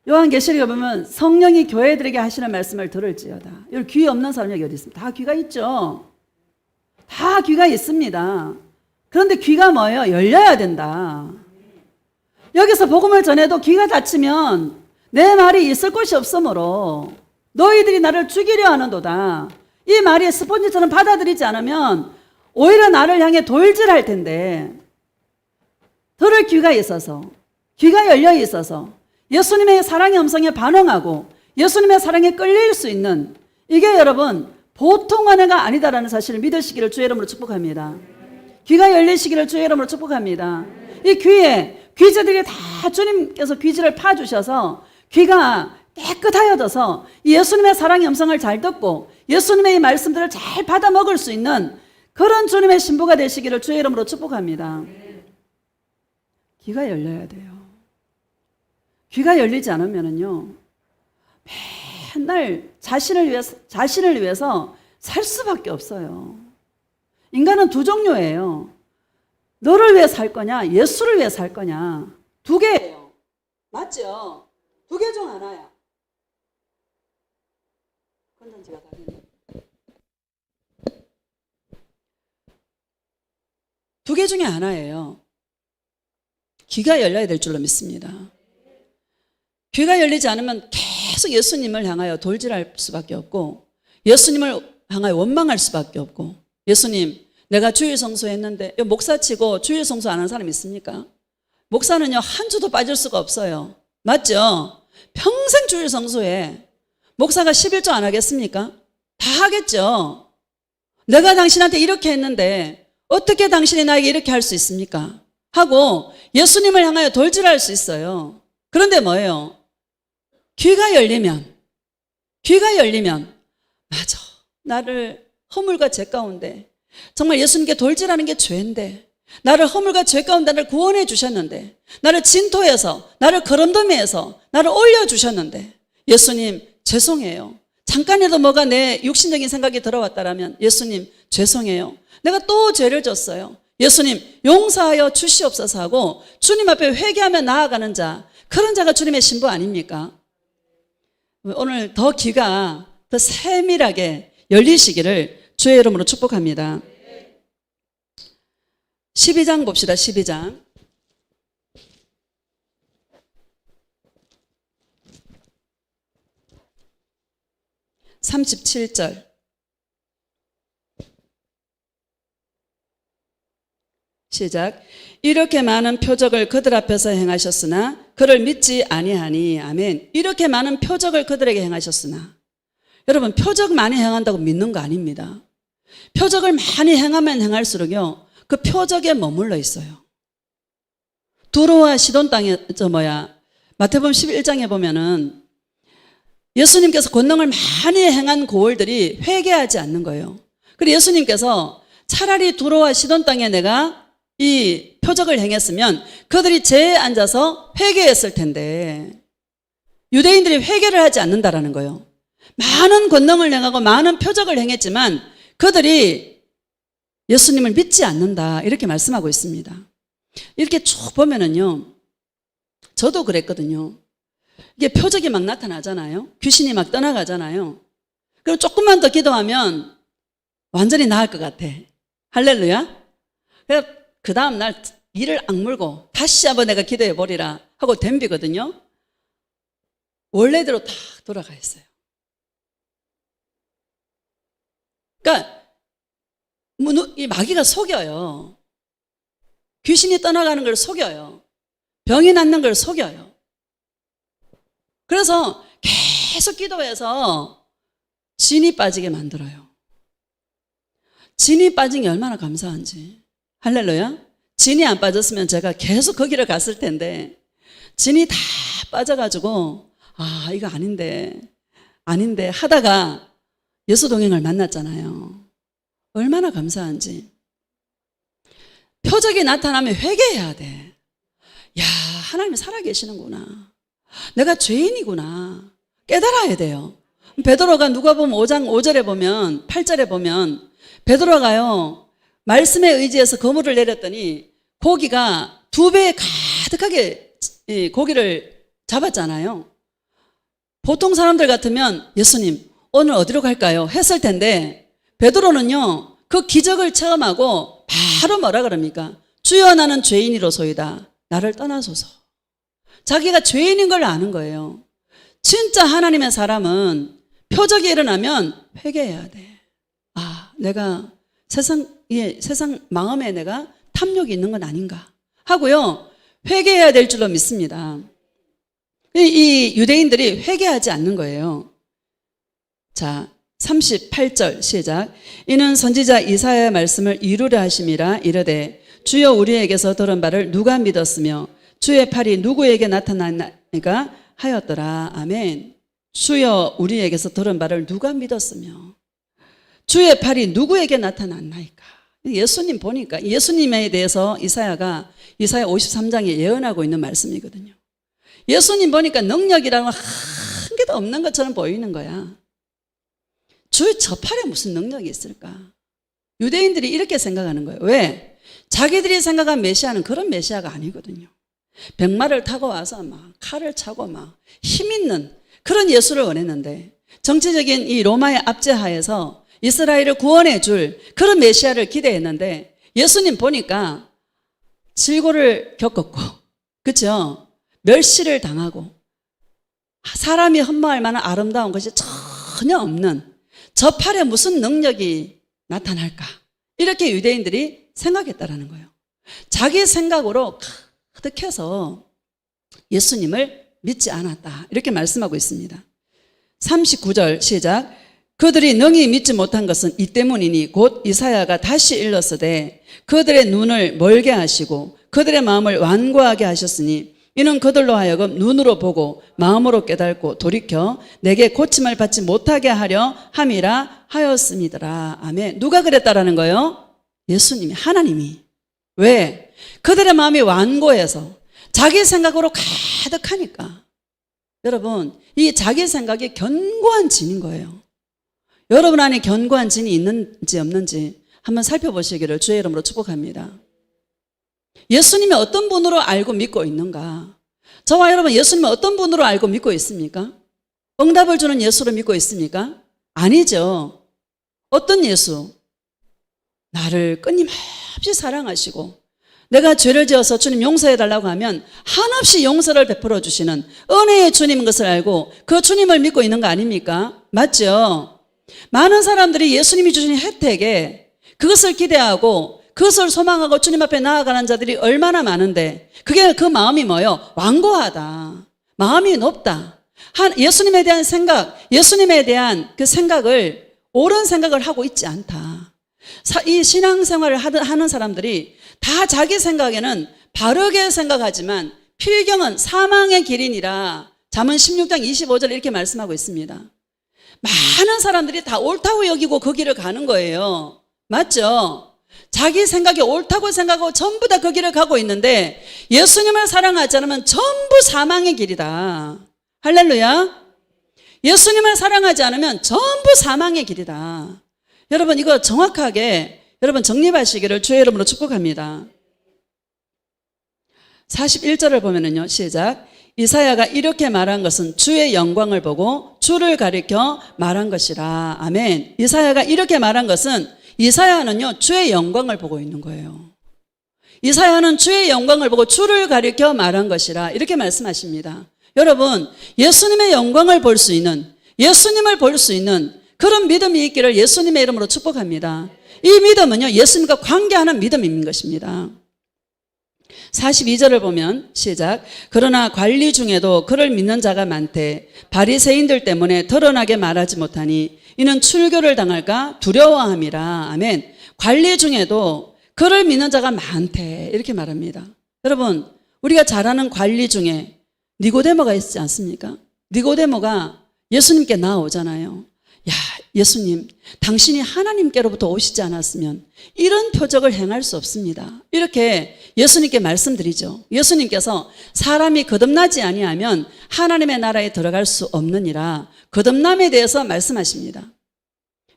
요한계시록에 보면 성령이 교회들에게 하시는 말씀을 들을지어다. 여기 귀 없는 사람이 여기 어디 있습니다. 다 귀가 있죠. 다 귀가 있습니다. 그런데 귀가 뭐예요? 열려야 된다. 여기서 복음을 전해도 귀가 닫히면 내 말이 있을 곳이 없으므로 너희들이 나를 죽이려 하는도다. 이 말이 스폰지처럼 받아들이지 않으면 오히려 나를 향해 돌질할 텐데, 들을 귀가 있어서, 귀가 열려 있어서 예수님의 사랑의 음성에 반응하고 예수님의 사랑에 끌릴 수 있는, 이게 여러분 보통 은혜가 아니다라는 사실을 믿으시기를 주의 이름으로 축복합니다. 귀가 열리시기를 주의 이름으로 축복합니다. 이 귀에 귀재들이 다 주님께서 귀지를 파주셔서 귀가 깨끗하여져서 예수님의 사랑의 음성을 잘 듣고 예수님의 이 말씀들을 잘 받아 먹을 수 있는 그런 주님의 신부가 되시기를 주의 이름으로 축복합니다. 귀가 열려야 돼요. 귀가 열리지 않으면요, 맨날 자신을 위해서 살 수밖에 없어요. 인간은 두 종류예요. 너를 위해 살 거냐, 예수를 위해 살 거냐. 두 개예요. 맞죠? 두 개 중 하나야. 건전지가 다르네. 두 개 중에 하나예요. 귀가 열려야 될 줄로 믿습니다. 귀가 열리지 않으면 계속 예수님을 향하여 돌질할 수밖에 없고, 예수님을 향하여 원망할 수밖에 없고, 예수님, 내가 주일 성수했는데, 목사치고 주일 성수 안 하는 사람 있습니까? 목사는요, 한 주도 빠질 수가 없어요. 맞죠? 평생 주일 성수해. 목사가 11조 안 하겠습니까? 다 하겠죠. 내가 당신한테 이렇게 했는데 어떻게 당신이 나에게 이렇게 할 수 있습니까? 하고 예수님을 향하여 돌질할 수 있어요. 그런데 뭐예요? 귀가 열리면 맞아, 나를 허물과 죄 가운데, 정말 예수님께 돌질하는 게 죄인데, 나를 허물과 죄 가운데 나를 구원해 주셨는데, 나를 진토에서, 나를 거름더미에서 나를 올려주셨는데, 예수님 죄송해요. 잠깐이라도 뭐가 내 육신적인 생각이 들어왔다라면 예수님 죄송해요. 내가 또 죄를 졌어요. 예수님 용서하여 주시옵소서 하고 주님 앞에 회개하며 나아가는 자, 그런 자가 주님의 신부 아닙니까? 오늘 더 귀가 더 세밀하게 열리시기를 주의 이름으로 축복합니다. 12장 봅시다. 12장 37절 시작. 이렇게 많은 표적을 그들 앞에서 행하셨으나 그를 믿지 아니하니. 아멘. 이렇게 많은 표적을 그들에게 행하셨으나, 여러분 표적 많이 행한다고 믿는 거 아닙니다. 표적을 많이 행하면 행할수록요 그 표적에 머물러 있어요. 두로와 시돈 땅에 마태복음 11장에 보면은 예수님께서 권능을 많이 행한 고을들이 회개하지 않는 거예요. 그리고 예수님께서 차라리 두로와 시돈 땅에 내가 이 표적을 행했으면 그들이 죄에 앉아서 회개했을 텐데, 유대인들이 회개를 하지 않는다라는 거예요. 많은 권능을 행하고 많은 표적을 행했지만 그들이 예수님을 믿지 않는다, 이렇게 말씀하고 있습니다. 이렇게 쭉 보면은요, 저도 그랬거든요. 이게 표적이 막 나타나잖아요. 귀신이 막 떠나가잖아요. 그리고 조금만 더 기도하면 완전히 나을 것 같아. 할렐루야. 그 다음 날 이를 악물고 다시 한번 내가 기도해 보리라 하고 덤비거든요. 원래대로 다 돌아가 있어요. 그러니까 이 마귀가 속여요. 귀신이 떠나가는 걸 속여요. 병이 낫는 걸 속여요. 그래서 계속 기도해서 진이 빠지게 만들어요. 진이 빠진 게 얼마나 감사한지. 할렐루야. 진이 안 빠졌으면 제가 계속 거기를 갔을 텐데, 진이 다 빠져가지고 아 이거 아닌데 하다가 예수 동행을 만났잖아요. 얼마나 감사한지. 표적이 나타나면 회개해야 돼. 야, 하나님이 살아계시는구나. 내가 죄인이구나. 깨달아야 돼요. 베드로가 누가복음 5장 5절에 보면, 8절에 보면 베드로가요 말씀에 의지해서 그물을 내렸더니 고기가 2배 가득하게 고기를 잡았잖아요. 보통 사람들 같으면 예수님 오늘 어디로 갈까요? 했을 텐데, 베드로는요 그 기적을 체험하고 바로 뭐라 그럽니까? 주여 나는 죄인이로소이다. 나를 떠나소서. 자기가 죄인인 걸 아는 거예요. 진짜 하나님의 사람은 표적이 일어나면 회개해야 돼. 아, 내가 세상 마음에 내가 탐욕이 있는 건 아닌가 하고요 회개해야 될 줄로 믿습니다. 이 유대인들이 회개하지 않는 거예요. 자, 38절 시작. 이는 선지자 이사야의 말씀을 이루려 하심이라. 이르되 주여 우리에게서 들은 바를 누가 믿었으며 주의 팔이 누구에게 나타났나이까 하였더라. 아멘. 주여 우리에게서 들은 바를 누가 믿었으며 주의 팔이 누구에게 나타났나이까. 예수님 보니까, 예수님에 대해서 이사야 53장에 예언하고 있는 말씀이거든요. 예수님 보니까 능력이라는 건 한 개도 없는 것처럼 보이는 거야. 주의 저 팔에 무슨 능력이 있을까? 유대인들이 이렇게 생각하는 거예요. 왜? 자기들이 생각한 메시아는 그런 메시아가 아니거든요. 백마를 타고 와서 막 칼을 차고 막 힘 있는 그런 예수를 원했는데, 정치적인 이 로마의 압제하에서 이스라엘을 구원해 줄 그런 메시아를 기대했는데, 예수님 보니까 질고를 겪었고, 그렇죠? 멸시를 당하고 사람이 흠모할 만한 아름다운 것이 전혀 없는 저 팔에 무슨 능력이 나타날까? 이렇게 유대인들이 생각했다라는 거예요. 자기 생각으로 가득해서 예수님을 믿지 않았다. 이렇게 말씀하고 있습니다. 39절 시작. 그들이 능히 믿지 못한 것은 이 때문이니 곧 이사야가 다시 일렀으되 그들의 눈을 멀게 하시고 그들의 마음을 완고하게 하셨으니 이는 그들로 하여금 눈으로 보고 마음으로 깨닫고 돌이켜 내게 고침을 받지 못하게 하려 함이라 하였음이더라. 아멘. 누가 그랬다라는 거예요? 예수님이, 하나님이. 왜? 그들의 마음이 완고해서 자기 생각으로 가득하니까. 여러분, 이 자기 생각이 견고한 진인 거예요. 여러분 안에 견고한 진이 있는지 없는지 한번 살펴보시기를 주의 이름으로 축복합니다. 예수님이 어떤 분으로 알고 믿고 있는가? 저와 여러분 예수님은 어떤 분으로 알고 믿고 있습니까? 응답을 주는 예수로 믿고 있습니까? 아니죠. 어떤 예수? 나를 끊임없이 사랑하시고 내가 죄를 지어서 주님 용서해달라고 하면 한없이 용서를 베풀어 주시는 은혜의 주님인 것을 알고 그 주님을 믿고 있는 거 아닙니까? 맞죠? 많은 사람들이 예수님이 주신 혜택에 그것을 기대하고 그것을 소망하고 주님 앞에 나아가는 자들이 얼마나 많은데 그게 그 마음이 뭐예요? 완고하다. 마음이 높다. 예수님에 대한 생각, 예수님에 대한 그 생각을 옳은 생각을 하고 있지 않다. 이 신앙생활을 하는 사람들이 다 자기 생각에는 바르게 생각하지만 필경은 사망의 길이니라. 잠언 16장 25절 이렇게 말씀하고 있습니다. 많은 사람들이 다 옳다고 여기고 그 길을 가는 거예요. 맞죠? 자기 생각이 옳다고 생각하고 전부 다 그 길을 가고 있는데 예수님을 사랑하지 않으면 전부 사망의 길이다. 할렐루야. 예수님을 사랑하지 않으면 전부 사망의 길이다. 여러분 이거 정확하게 여러분 정립하시기를 주의 이름으로 축복합니다. 41절을 보면은요. 시작. 이사야가 이렇게 말한 것은 주의 영광을 보고 주를 가리켜 말한 것이라. 아멘. 이사야가 이렇게 말한 것은 이사야는요 주의 영광을 보고 있는 거예요. 이사야는 주의 영광을 보고 주를 가리켜 말한 것이라 이렇게 말씀하십니다. 여러분 예수님의 영광을 볼 수 있는, 예수님을 볼 수 있는 그런 믿음이 있기를 예수님의 이름으로 축복합니다. 이 믿음은요 예수님과 관계하는 믿음인 것입니다. 42절을 보면 시작. 그러나 관리 중에도 그를 믿는 자가 많되 바리새인들 때문에 드러나게 말하지 못하니 이는 출교를 당할까 두려워함이라. 아멘. 관리 중에도 그를 믿는 자가 많대 이렇게 말합니다. 여러분 우리가 잘 아는 관리 중에 니고데모가 있지 않습니까? 니고데모가 예수님께 나오잖아요. 야 예수님, 당신이 하나님께로부터 오시지 않았으면 이런 표적을 행할 수 없습니다. 이렇게 예수님께 말씀드리죠. 예수님께서 사람이 거듭나지 아니하면 하나님의 나라에 들어갈 수 없느니라 거듭남에 대해서 말씀하십니다.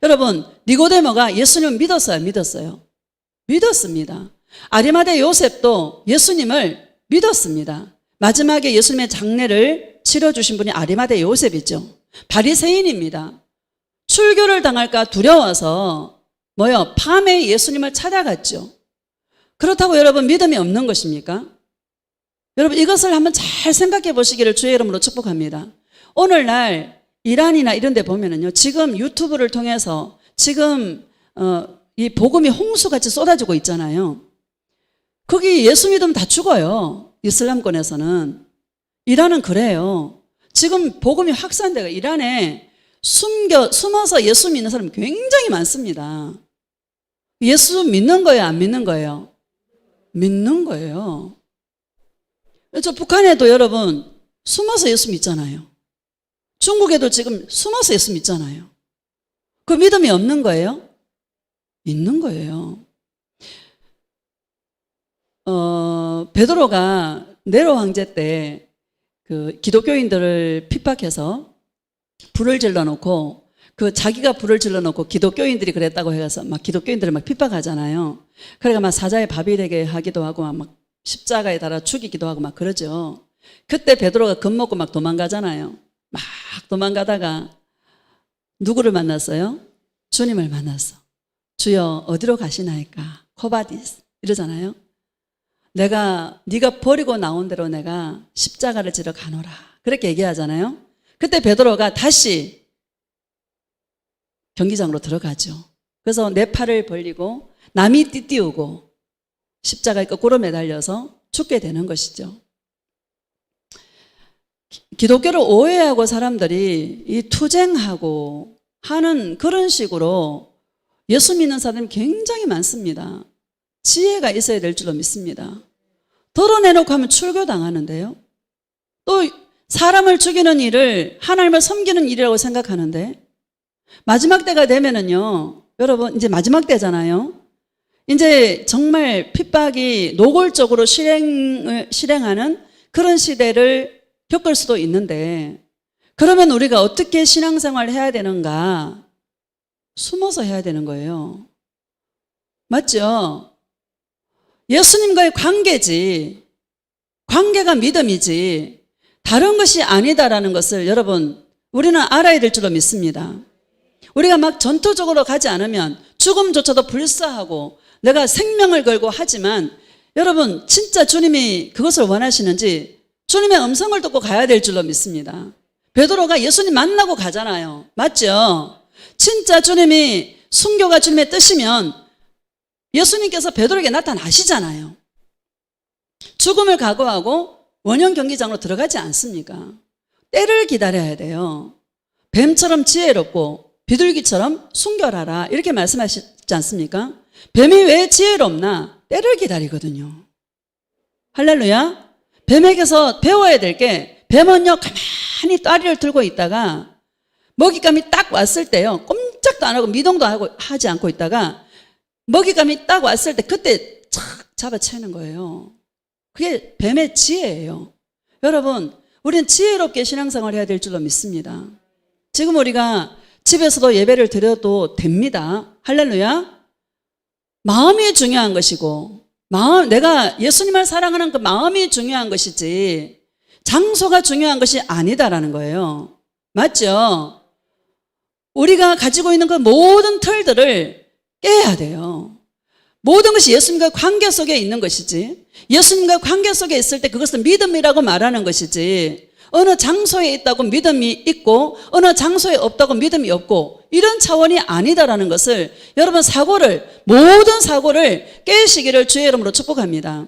여러분 니고데모가 예수님을 믿었어요? 믿었어요? 믿었습니다. 아리마대 요셉도 예수님을 믿었습니다. 마지막에 예수님의 장례를 치러주신 분이 아리마대 요셉이죠. 바리새인입니다. 출교를 당할까 두려워서 밤에 예수님을 찾아갔죠. 그렇다고 여러분 믿음이 없는 것입니까? 여러분 이것을 한번 잘 생각해 보시기를 주의 이름으로 축복합니다. 오늘날 이란이나 이런 데 보면은요 지금 유튜브를 통해서 지금 이 복음이 홍수같이 쏟아지고 있잖아요. 거기 예수 믿으면 다 죽어요. 이슬람권에서는. 이란은 그래요. 지금 복음이 확산되고 이란에 숨어서 예수 믿는 사람이 굉장히 많습니다. 예수 믿는 거예요? 안 믿는 거예요? 믿는 거예요. 저 북한에도 여러분 숨어서 예수 믿잖아요. 중국에도 지금 숨어서 예수 믿잖아요. 그 믿음이 없는 거예요? 있는 거예요. 베드로가 네로 황제 때 그 기독교인들을 핍박해서 불을 질러놓고 자기가 불을 질러놓고 기독교인들이 그랬다고 해서 막 기독교인들을 막 핍박하잖아요. 그러니까 막 사자의 밥이 되게 하기도 하고 막 십자가에 달아 죽이기도 하고 막 그러죠. 그때 베드로가 겁먹고 막 도망가잖아요. 막 도망가다가 누구를 만났어요? 주님을 만났어. 주여 어디로 가시나이까? 코바디스 이러잖아요. 네가 버리고 나온 대로 내가 십자가를 지러 가노라. 그렇게 얘기하잖아요. 그때 베드로가 다시 경기장으로 들어가죠. 그래서 네 팔을 벌리고 남이 띠띠우고 십자가에 거꾸로 매달려서 죽게 되는 것이죠. 기독교를 오해하고 사람들이 이 투쟁하고 하는 그런 식으로 예수 믿는 사람이 굉장히 많습니다. 지혜가 있어야 될 줄로 믿습니다. 드러내놓고 하면 출교당하는데요. 또 사람을 죽이는 일을 하나님을 섬기는 일이라고 생각하는데 마지막 때가 되면은요, 여러분 이제 마지막 때잖아요. 이제 정말 핍박이 노골적으로 실행하는 그런 시대를 겪을 수도 있는데, 그러면 우리가 어떻게 신앙생활을 해야 되는가? 숨어서 해야 되는 거예요. 맞죠? 예수님과의 관계지, 관계가 믿음이지 다른 것이 아니다라는 것을 여러분 우리는 알아야 될 줄로 믿습니다. 우리가 막 전투적으로 가지 않으면 죽음조차도 불사하고 내가 생명을 걸고 하지만, 여러분 진짜 주님이 그것을 원하시는지 주님의 음성을 듣고 가야 될 줄로 믿습니다. 베드로가 예수님 만나고 가잖아요. 맞죠? 진짜 주님이 순교가 주님의 뜻이면 예수님께서 베드로에게 나타나시잖아요. 죽음을 각오하고 원형 경기장으로 들어가지 않습니까? 때를 기다려야 돼요. 뱀처럼 지혜롭고 비둘기처럼 순결하라 이렇게 말씀하시지 않습니까? 뱀이 왜 지혜롭나? 때를 기다리거든요. 할렐루야. 뱀에게서 배워야 될 게, 뱀은요 가만히 다리를 들고 있다가 먹잇감이 딱 왔을 때요 꼼짝도 안 하고 미동도 하지 않고 있다가 먹잇감이 딱 왔을 때 그때 착 잡아채는 거예요. 그게 뱀의 지혜예요. 여러분 우리는 지혜롭게 신앙생활을 해야 될 줄로 믿습니다. 지금 우리가 집에서도 예배를 드려도 됩니다. 할렐루야. 마음이 중요한 것이고, 내가 예수님을 사랑하는 그 마음이 중요한 것이지 장소가 중요한 것이 아니다라는 거예요. 맞죠? 우리가 가지고 있는 그 모든 틀들을 깨야 돼요. 모든 것이 예수님과 관계 속에 있는 것이지, 예수님과 관계 속에 있을 때 그것은 믿음이라고 말하는 것이지, 어느 장소에 있다고 믿음이 있고 어느 장소에 없다고 믿음이 없고 이런 차원이 아니다라는 것을 여러분 모든 사고를 깨시기를 주의 이름으로 축복합니다.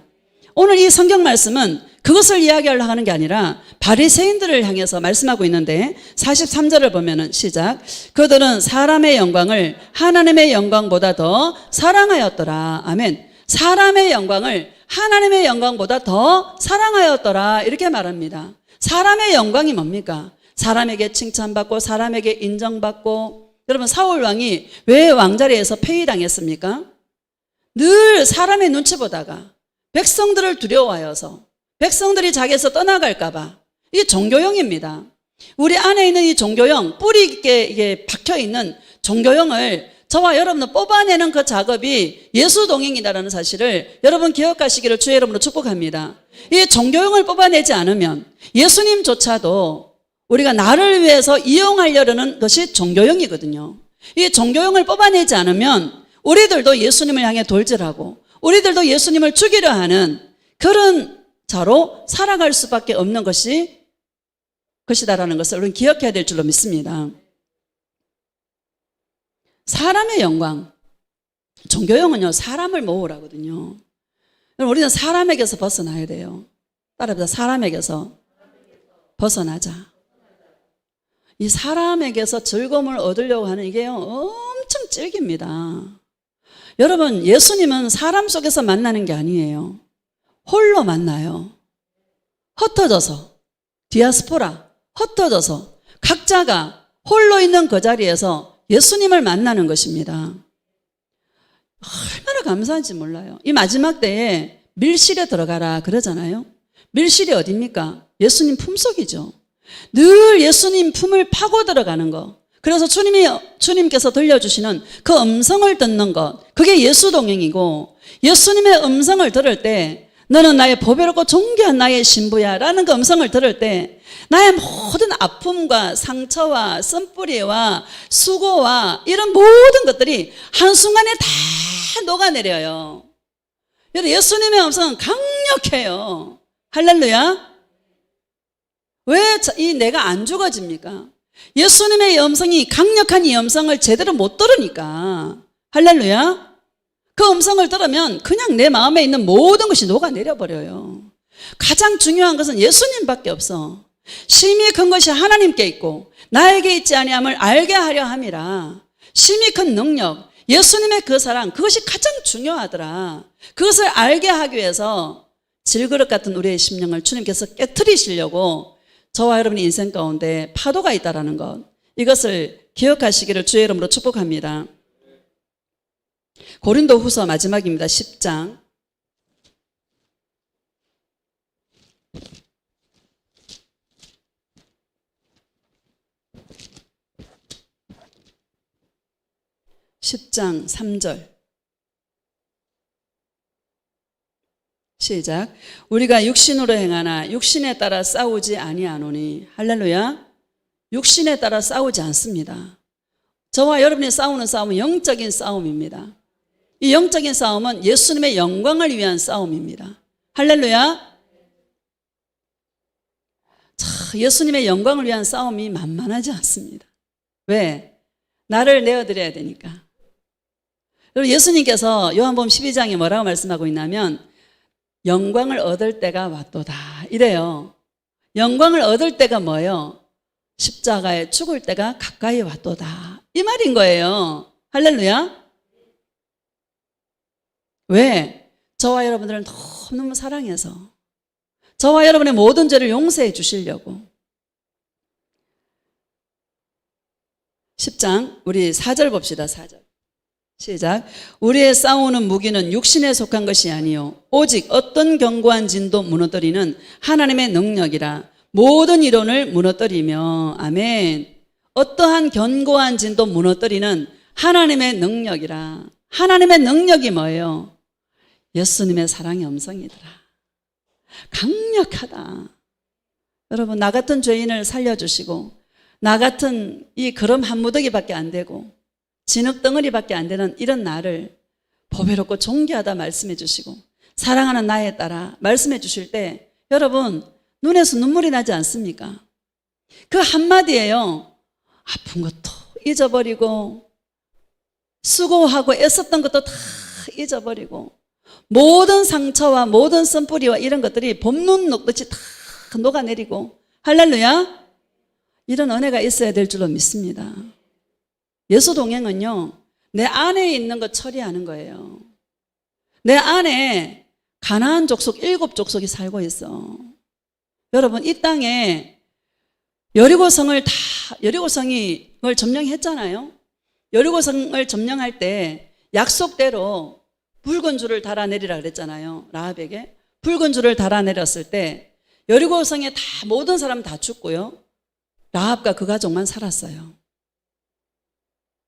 오늘 이 성경 말씀은 그것을 이야기하려고 하는 게 아니라 바리새인들을 향해서 말씀하고 있는데 43절을 보면은 시작. 그들은 사람의 영광을 하나님의 영광보다 더 사랑하였더라. 아멘. 사람의 영광을 하나님의 영광보다 더 사랑하였더라 이렇게 말합니다. 사람의 영광이 뭡니까? 사람에게 칭찬받고 사람에게 인정받고. 여러분 사울 왕이 왜 왕자리에서 폐위당했습니까? 늘 사람의 눈치 보다가 백성들을 두려워하여서 백성들이 자기에서 떠나갈까 봐. 이게 종교형입니다. 우리 안에 있는 이 종교형, 뿌리 있게 이게 박혀있는 종교형을 저와 여러분을 뽑아내는 그 작업이 예수동행이다라는 사실을 여러분 기억하시기를 주의 이름으로 축복합니다. 이 종교형을 뽑아내지 않으면 예수님조차도 우리가 나를 위해서 이용하려는 것이 종교형이거든요. 이 종교형을 뽑아내지 않으면 우리들도 예수님을 향해 돌질하고 우리들도 예수님을 죽이려 하는 그런 자로 살아갈 수밖에 없는 것이다라는 것을 우리는 기억해야 될 줄로 믿습니다. 사람의 영광, 종교형은요 사람을 모으라거든요. 우리는 사람에게서 벗어나야 돼요. 따라합니다. 사람에게서 벗어나자. 이 사람에게서 즐거움을 얻으려고 하는 이게요 엄청 찔깁니다. 여러분 예수님은 사람 속에서 만나는 게 아니에요. 홀로 만나요. 흩어져서, 디아스포라, 흩어져서 각자가 홀로 있는 그 자리에서 예수님을 만나는 것입니다. 얼마나 감사한지 몰라요. 이 마지막 때에 밀실에 들어가라 그러잖아요. 밀실이 어디입니까? 예수님 품속이죠. 늘 예수님 품을 파고 들어가는 거. 그래서 주님께서 들려주시는 그 음성을 듣는 것, 그게 예수동행이고, 예수님의 음성을 들을 때 너는 나의 보배롭고 존귀한 나의 신부야 라는 그 음성을 들을 때 나의 모든 아픔과 상처와 쓴뿌리와 수고와 이런 모든 것들이 한순간에 다 녹아내려요. 예수님의 음성은 강력해요. 할렐루야. 왜 이 내가 안 죽어집니까? 예수님의 음성이 강력한 이 음성을 제대로 못 들으니까. 할렐루야. 그 음성을 들으면 그냥 내 마음에 있는 모든 것이 녹아내려 버려요. 가장 중요한 것은 예수님밖에 없어. 심히 큰 것이 하나님께 있고 나에게 있지 아니함을 알게 하려 함이라. 심히 큰 능력, 예수님의 그 사랑, 그것이 가장 중요하더라. 그것을 알게 하기 위해서 질그릇 같은 우리의 심령을 주님께서 깨트리시려고 저와 여러분의 인생 가운데 파도가 있다라는 것, 이것을 기억하시기를 주의 이름으로 축복합니다. 고린도 후서 마지막입니다. 10장. (10장) 3절 시작. 우리가 육신으로 행하나 육신에 따라 싸우지 아니하노니. 할렐루야. 육신에 따라 싸우지 않습니다. 저와 여러분이 싸우는 싸움은 영적인 싸움입니다. 이 영적인 싸움은 예수님의 영광을 위한 싸움입니다. 할렐루야. 자, 예수님의 영광을 위한 싸움이 만만하지 않습니다. 왜? 나를 내어드려야 되니까. 그리고 예수님께서 요한복음 12장에 뭐라고 말씀하고 있냐면 영광을 얻을 때가 왔도다 이래요. 영광을 얻을 때가 뭐예요? 십자가에 죽을 때가 가까이 왔도다 이 말인 거예요. 할렐루야. 왜? 저와 여러분들을 너무너무 사랑해서 저와 여러분의 모든 죄를 용서해 주시려고. 10장 우리 4절 봅시다. 4절 시작. 우리의 싸우는 무기는 육신에 속한 것이 아니요 오직 어떤 견고한 진도 무너뜨리는 하나님의 능력이라. 모든 이론을 무너뜨리며. 아멘. 어떠한 견고한 진도 무너뜨리는 하나님의 능력이라. 하나님의 능력이 뭐예요? 예수님의 사랑의 음성이더라. 강력하다. 여러분, 나 같은 죄인을 살려주시고 나 같은 이 그럼 한 무더기밖에 안 되고 진흙덩어리밖에 안 되는 이런 나를 보배롭고 존귀하다 말씀해 주시고 사랑하는 나에 따라 말씀해 주실 때 여러분 눈에서 눈물이 나지 않습니까? 그 한마디예요. 아픈 것도 잊어버리고 수고하고 애썼던 것도 다 잊어버리고 모든 상처와 모든 쓴뿌리와 이런 것들이 봄눈 녹듯이 다 녹아내리고. 할렐루야. 이런 은혜가 있어야 될 줄로 믿습니다. 예수 동행은요, 내 안에 있는 것 처리하는 거예요. 내 안에 가나안 족속 7족속이 살고 있어. 여러분, 이 땅에 여리고성을 점령했잖아요. 여리고성을 점령할 때 약속대로 붉은 줄을 달아내리라 그랬잖아요. 라합에게 붉은 줄을 달아내렸을 때 여리고성에 다 모든 사람 다 죽고요, 라합과 그 가족만 살았어요.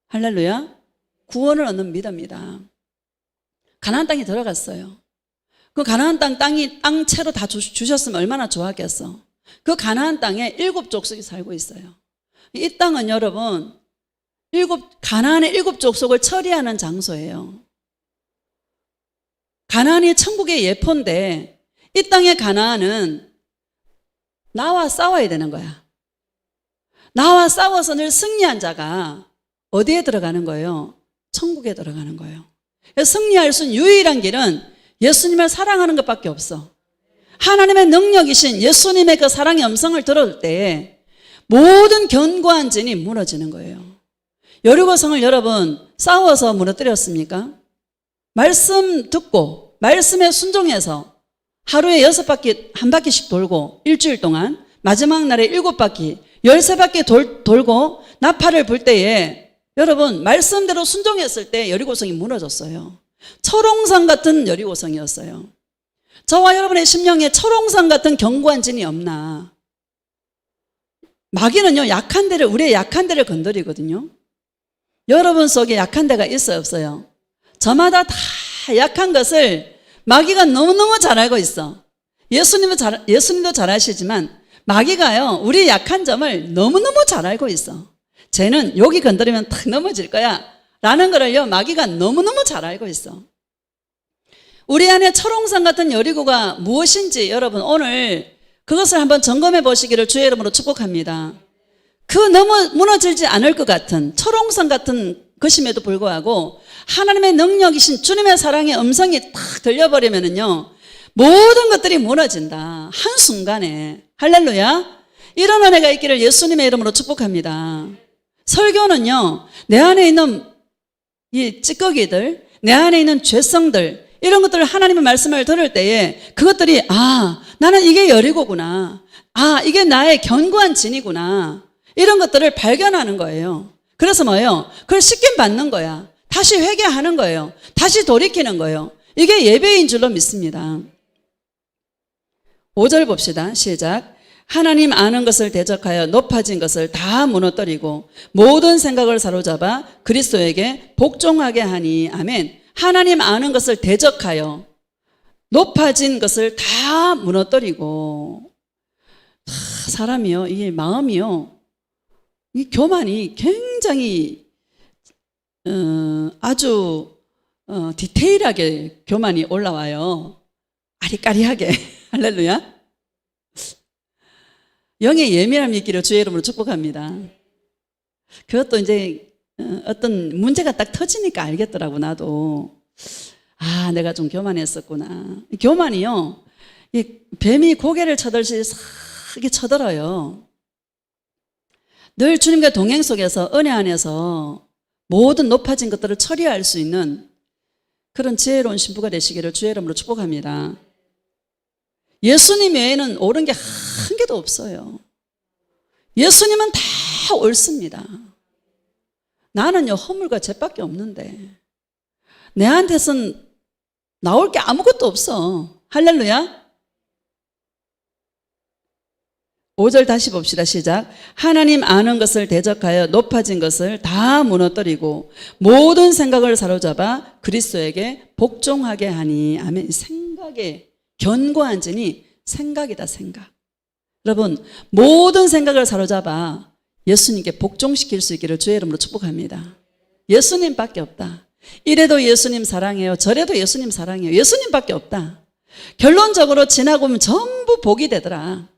할렐루야. 구원을 얻는 믿음이다. 가나안 땅에 들어갔어요. 그 가나안 땅 채로 다 주셨으면 얼마나 좋았겠어. 그 가나안 땅에 7족속이 살고 있어요. 이 땅은 여러분 가나안의 7족속을 처리하는 장소예요. 가나안이 천국의 예포인데 이 땅의 가나안은 나와 싸워야 되는 거야. 나와 싸워서 늘 승리한 자가 어디에 들어가는 거예요? 천국에 들어가는 거예요. 승리할 수 있는 유일한 길은 예수님을 사랑하는 것밖에 없어. 하나님의 능력이신 예수님의 그 사랑의 음성을 들을 때 모든 견고한 진이 무너지는 거예요. 여리고성을 여러분 싸워서 무너뜨렸습니까? 말씀 듣고 말씀에 순종해서 하루에 6바퀴, 한 바퀴씩 돌고 일주일 동안 마지막 날에 7바퀴, 13바퀴 돌고 나팔을 불 때에 여러분 말씀대로 순종했을 때 여리고성이 무너졌어요. 철옹산 같은 여리고성이었어요. 저와 여러분의 심령에 철옹산 같은 견고한 진이 없나? 마귀는요, 약한 데를, 우리의 약한 데를 건드리거든요. 여러분 속에 약한 데가 있어요, 없어요? 저마다 다 약한 것을 마귀가 너무너무 잘 알고 있어. 예수님도 잘 아시지만 마귀가요, 우리의 약한 점을 너무너무 잘 알고 있어. 쟤는 여기 건드리면 탁 넘어질 거야 라는 거를요, 마귀가 너무너무 잘 알고 있어. 우리 안에 철옹산 같은 여리고가 무엇인지 여러분 오늘 그것을 한번 점검해 보시기를 주의 이름으로 축복합니다. 그 무너지지 않을 것 같은 철옹산 같은 것임에도 불구하고 하나님의 능력이신 주님의 사랑의 음성이 탁 들려버리면은요, 모든 것들이 무너진다. 한순간에. 할렐루야. 이런 은혜가 있기를 예수님의 이름으로 축복합니다. 설교는요, 내 안에 있는 이 찌꺼기들, 내 안에 있는 죄성들, 이런 것들을 하나님의 말씀을 들을 때에 그것들이 나는 이게 여리고구나. 이게 나의 견고한 진이구나. 이런 것들을 발견하는 거예요. 그래서 뭐예요? 그걸 씻김 받는 거야. 다시 회개하는 거예요. 다시 돌이키는 거예요. 이게 예배인 줄로 믿습니다. 5절 봅시다. 시작. 하나님 아는 것을 대적하여 높아진 것을 다 무너뜨리고 모든 생각을 사로잡아 그리스도에게 복종하게 하니. 아멘. 하나님 아는 것을 대적하여 높아진 것을 다 무너뜨리고. 사람이요, 이 마음이요, 이 교만이 굉장히 아주 디테일하게 교만이 올라와요. 아리까리하게. 할렐루야. 영의 예민함이 있기를 주의 이름으로 축복합니다. 그것도 이제 어떤 문제가 딱 터지니까 알겠더라고. 나도 내가 좀 교만했었구나. 교만이요, 이 뱀이 고개를 쳐들듯이 싹 쳐들어요. 늘 주님과 동행 속에서 은혜 안에서 모든 높아진 것들을 처리할 수 있는 그런 지혜로운 신부가 되시기를 주의 이름으로 축복합니다. 예수님 외에는 옳은 게 한 개도 없어요. 예수님은 다 옳습니다. 나는요, 허물과 죄밖에 없는데 내한테선 나올 게 아무것도 없어. 할렐루야. 5절 다시 봅시다. 시작. 하나님 아는 것을 대적하여 높아진 것을 다 무너뜨리고 모든 생각을 사로잡아 그리스도에게 복종하게 하니. 아멘. 생각의 견고한 진이 생각이다. 생각. 여러분, 모든 생각을 사로잡아 예수님께 복종시킬 수 있기를 주의 이름으로 축복합니다. 예수님밖에 없다. 이래도 예수님 사랑해요, 저래도 예수님 사랑해요. 예수님밖에 없다. 결론적으로 지나고 보면 전부 복이 되더라.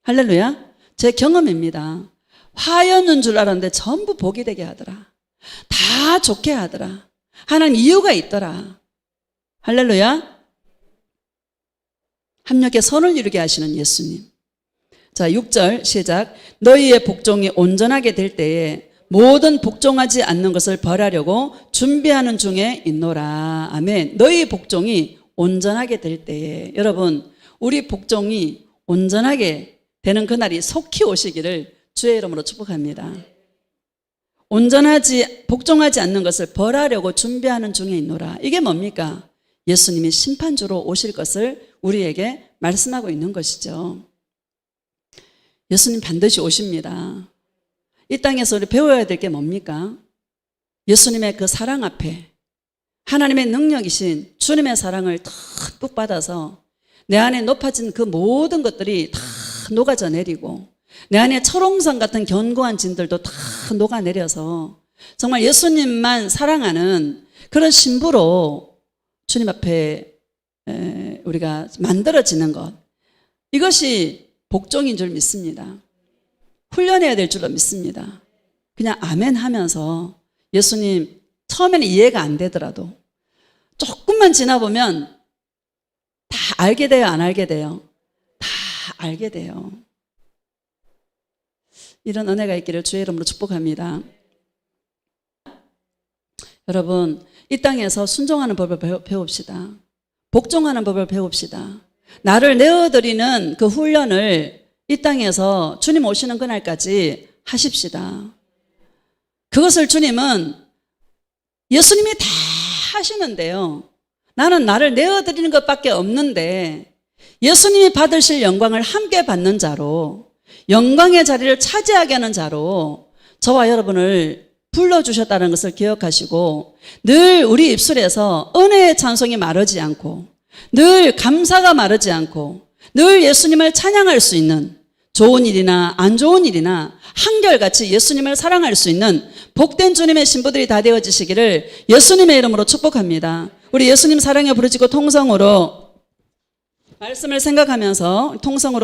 할렐루야. 제 경험입니다. 화였는 줄 알았는데 전부 복이 되게 하더라. 다 좋게 하더라. 하나님 이유가 있더라. 할렐루야. 합력의 선을 이루게 하시는 예수님. 자, 6절 시작. 너희의 복종이 온전하게 될 때에 모든 복종하지 않는 것을 벌하려고 준비하는 중에 있노라. 아멘. 너희 복종이 온전하게 될 때에, 여러분, 우리 복종이 온전하게 되는 그날이 속히 오시기를 주의 이름으로 축복합니다. 복종하지 않는 것을 벌하려고 준비하는 중에 있노라. 이게 뭡니까? 예수님이 심판주로 오실 것을 우리에게 말씀하고 있는 것이죠. 예수님 반드시 오십니다. 이 땅에서 우리 배워야 될 게 뭡니까? 예수님의 그 사랑 앞에 하나님의 능력이신 주님의 사랑을 듬뿍 받아서 내 안에 높아진 그 모든 것들이 다 녹아져 내리고 내 안에 철옹성 같은 견고한 진들도 다 녹아내려서 정말 예수님만 사랑하는 그런 신부로 주님 앞에 우리가 만들어지는 것, 이것이 복종인 줄 믿습니다. 훈련해야 될 줄로 믿습니다. 그냥 아멘 하면서 예수님 처음에는 이해가 안 되더라도 조금만 지나보면 다 알게 돼요, 안 알게 돼요? 다 알게 돼요. 이런 은혜가 있기를 주의 이름으로 축복합니다. 여러분, 이 땅에서 순종하는 법을 배웁시다. 복종하는 법을 배웁시다. 나를 내어드리는 그 훈련을 이 땅에서 주님 오시는 그날까지 하십시다. 그것을 주님은 예수님이 다 하시는데요, 나는 나를 내어드리는 것밖에 없는데 예수님이 받으실 영광을 함께 받는 자로, 영광의 자리를 차지하게 하는 자로 저와 여러분을 불러주셨다는 것을 기억하시고 늘 우리 입술에서 은혜의 찬송이 마르지 않고 늘 감사가 마르지 않고 늘 예수님을 찬양할 수 있는, 좋은 일이나 안 좋은 일이나 한결같이 예수님을 사랑할 수 있는 복된 주님의 신부들이 다 되어지시기를 예수님의 이름으로 축복합니다. 우리 예수님 사랑에 부르짖고 통성으로 말씀을 생각하면서 통성으로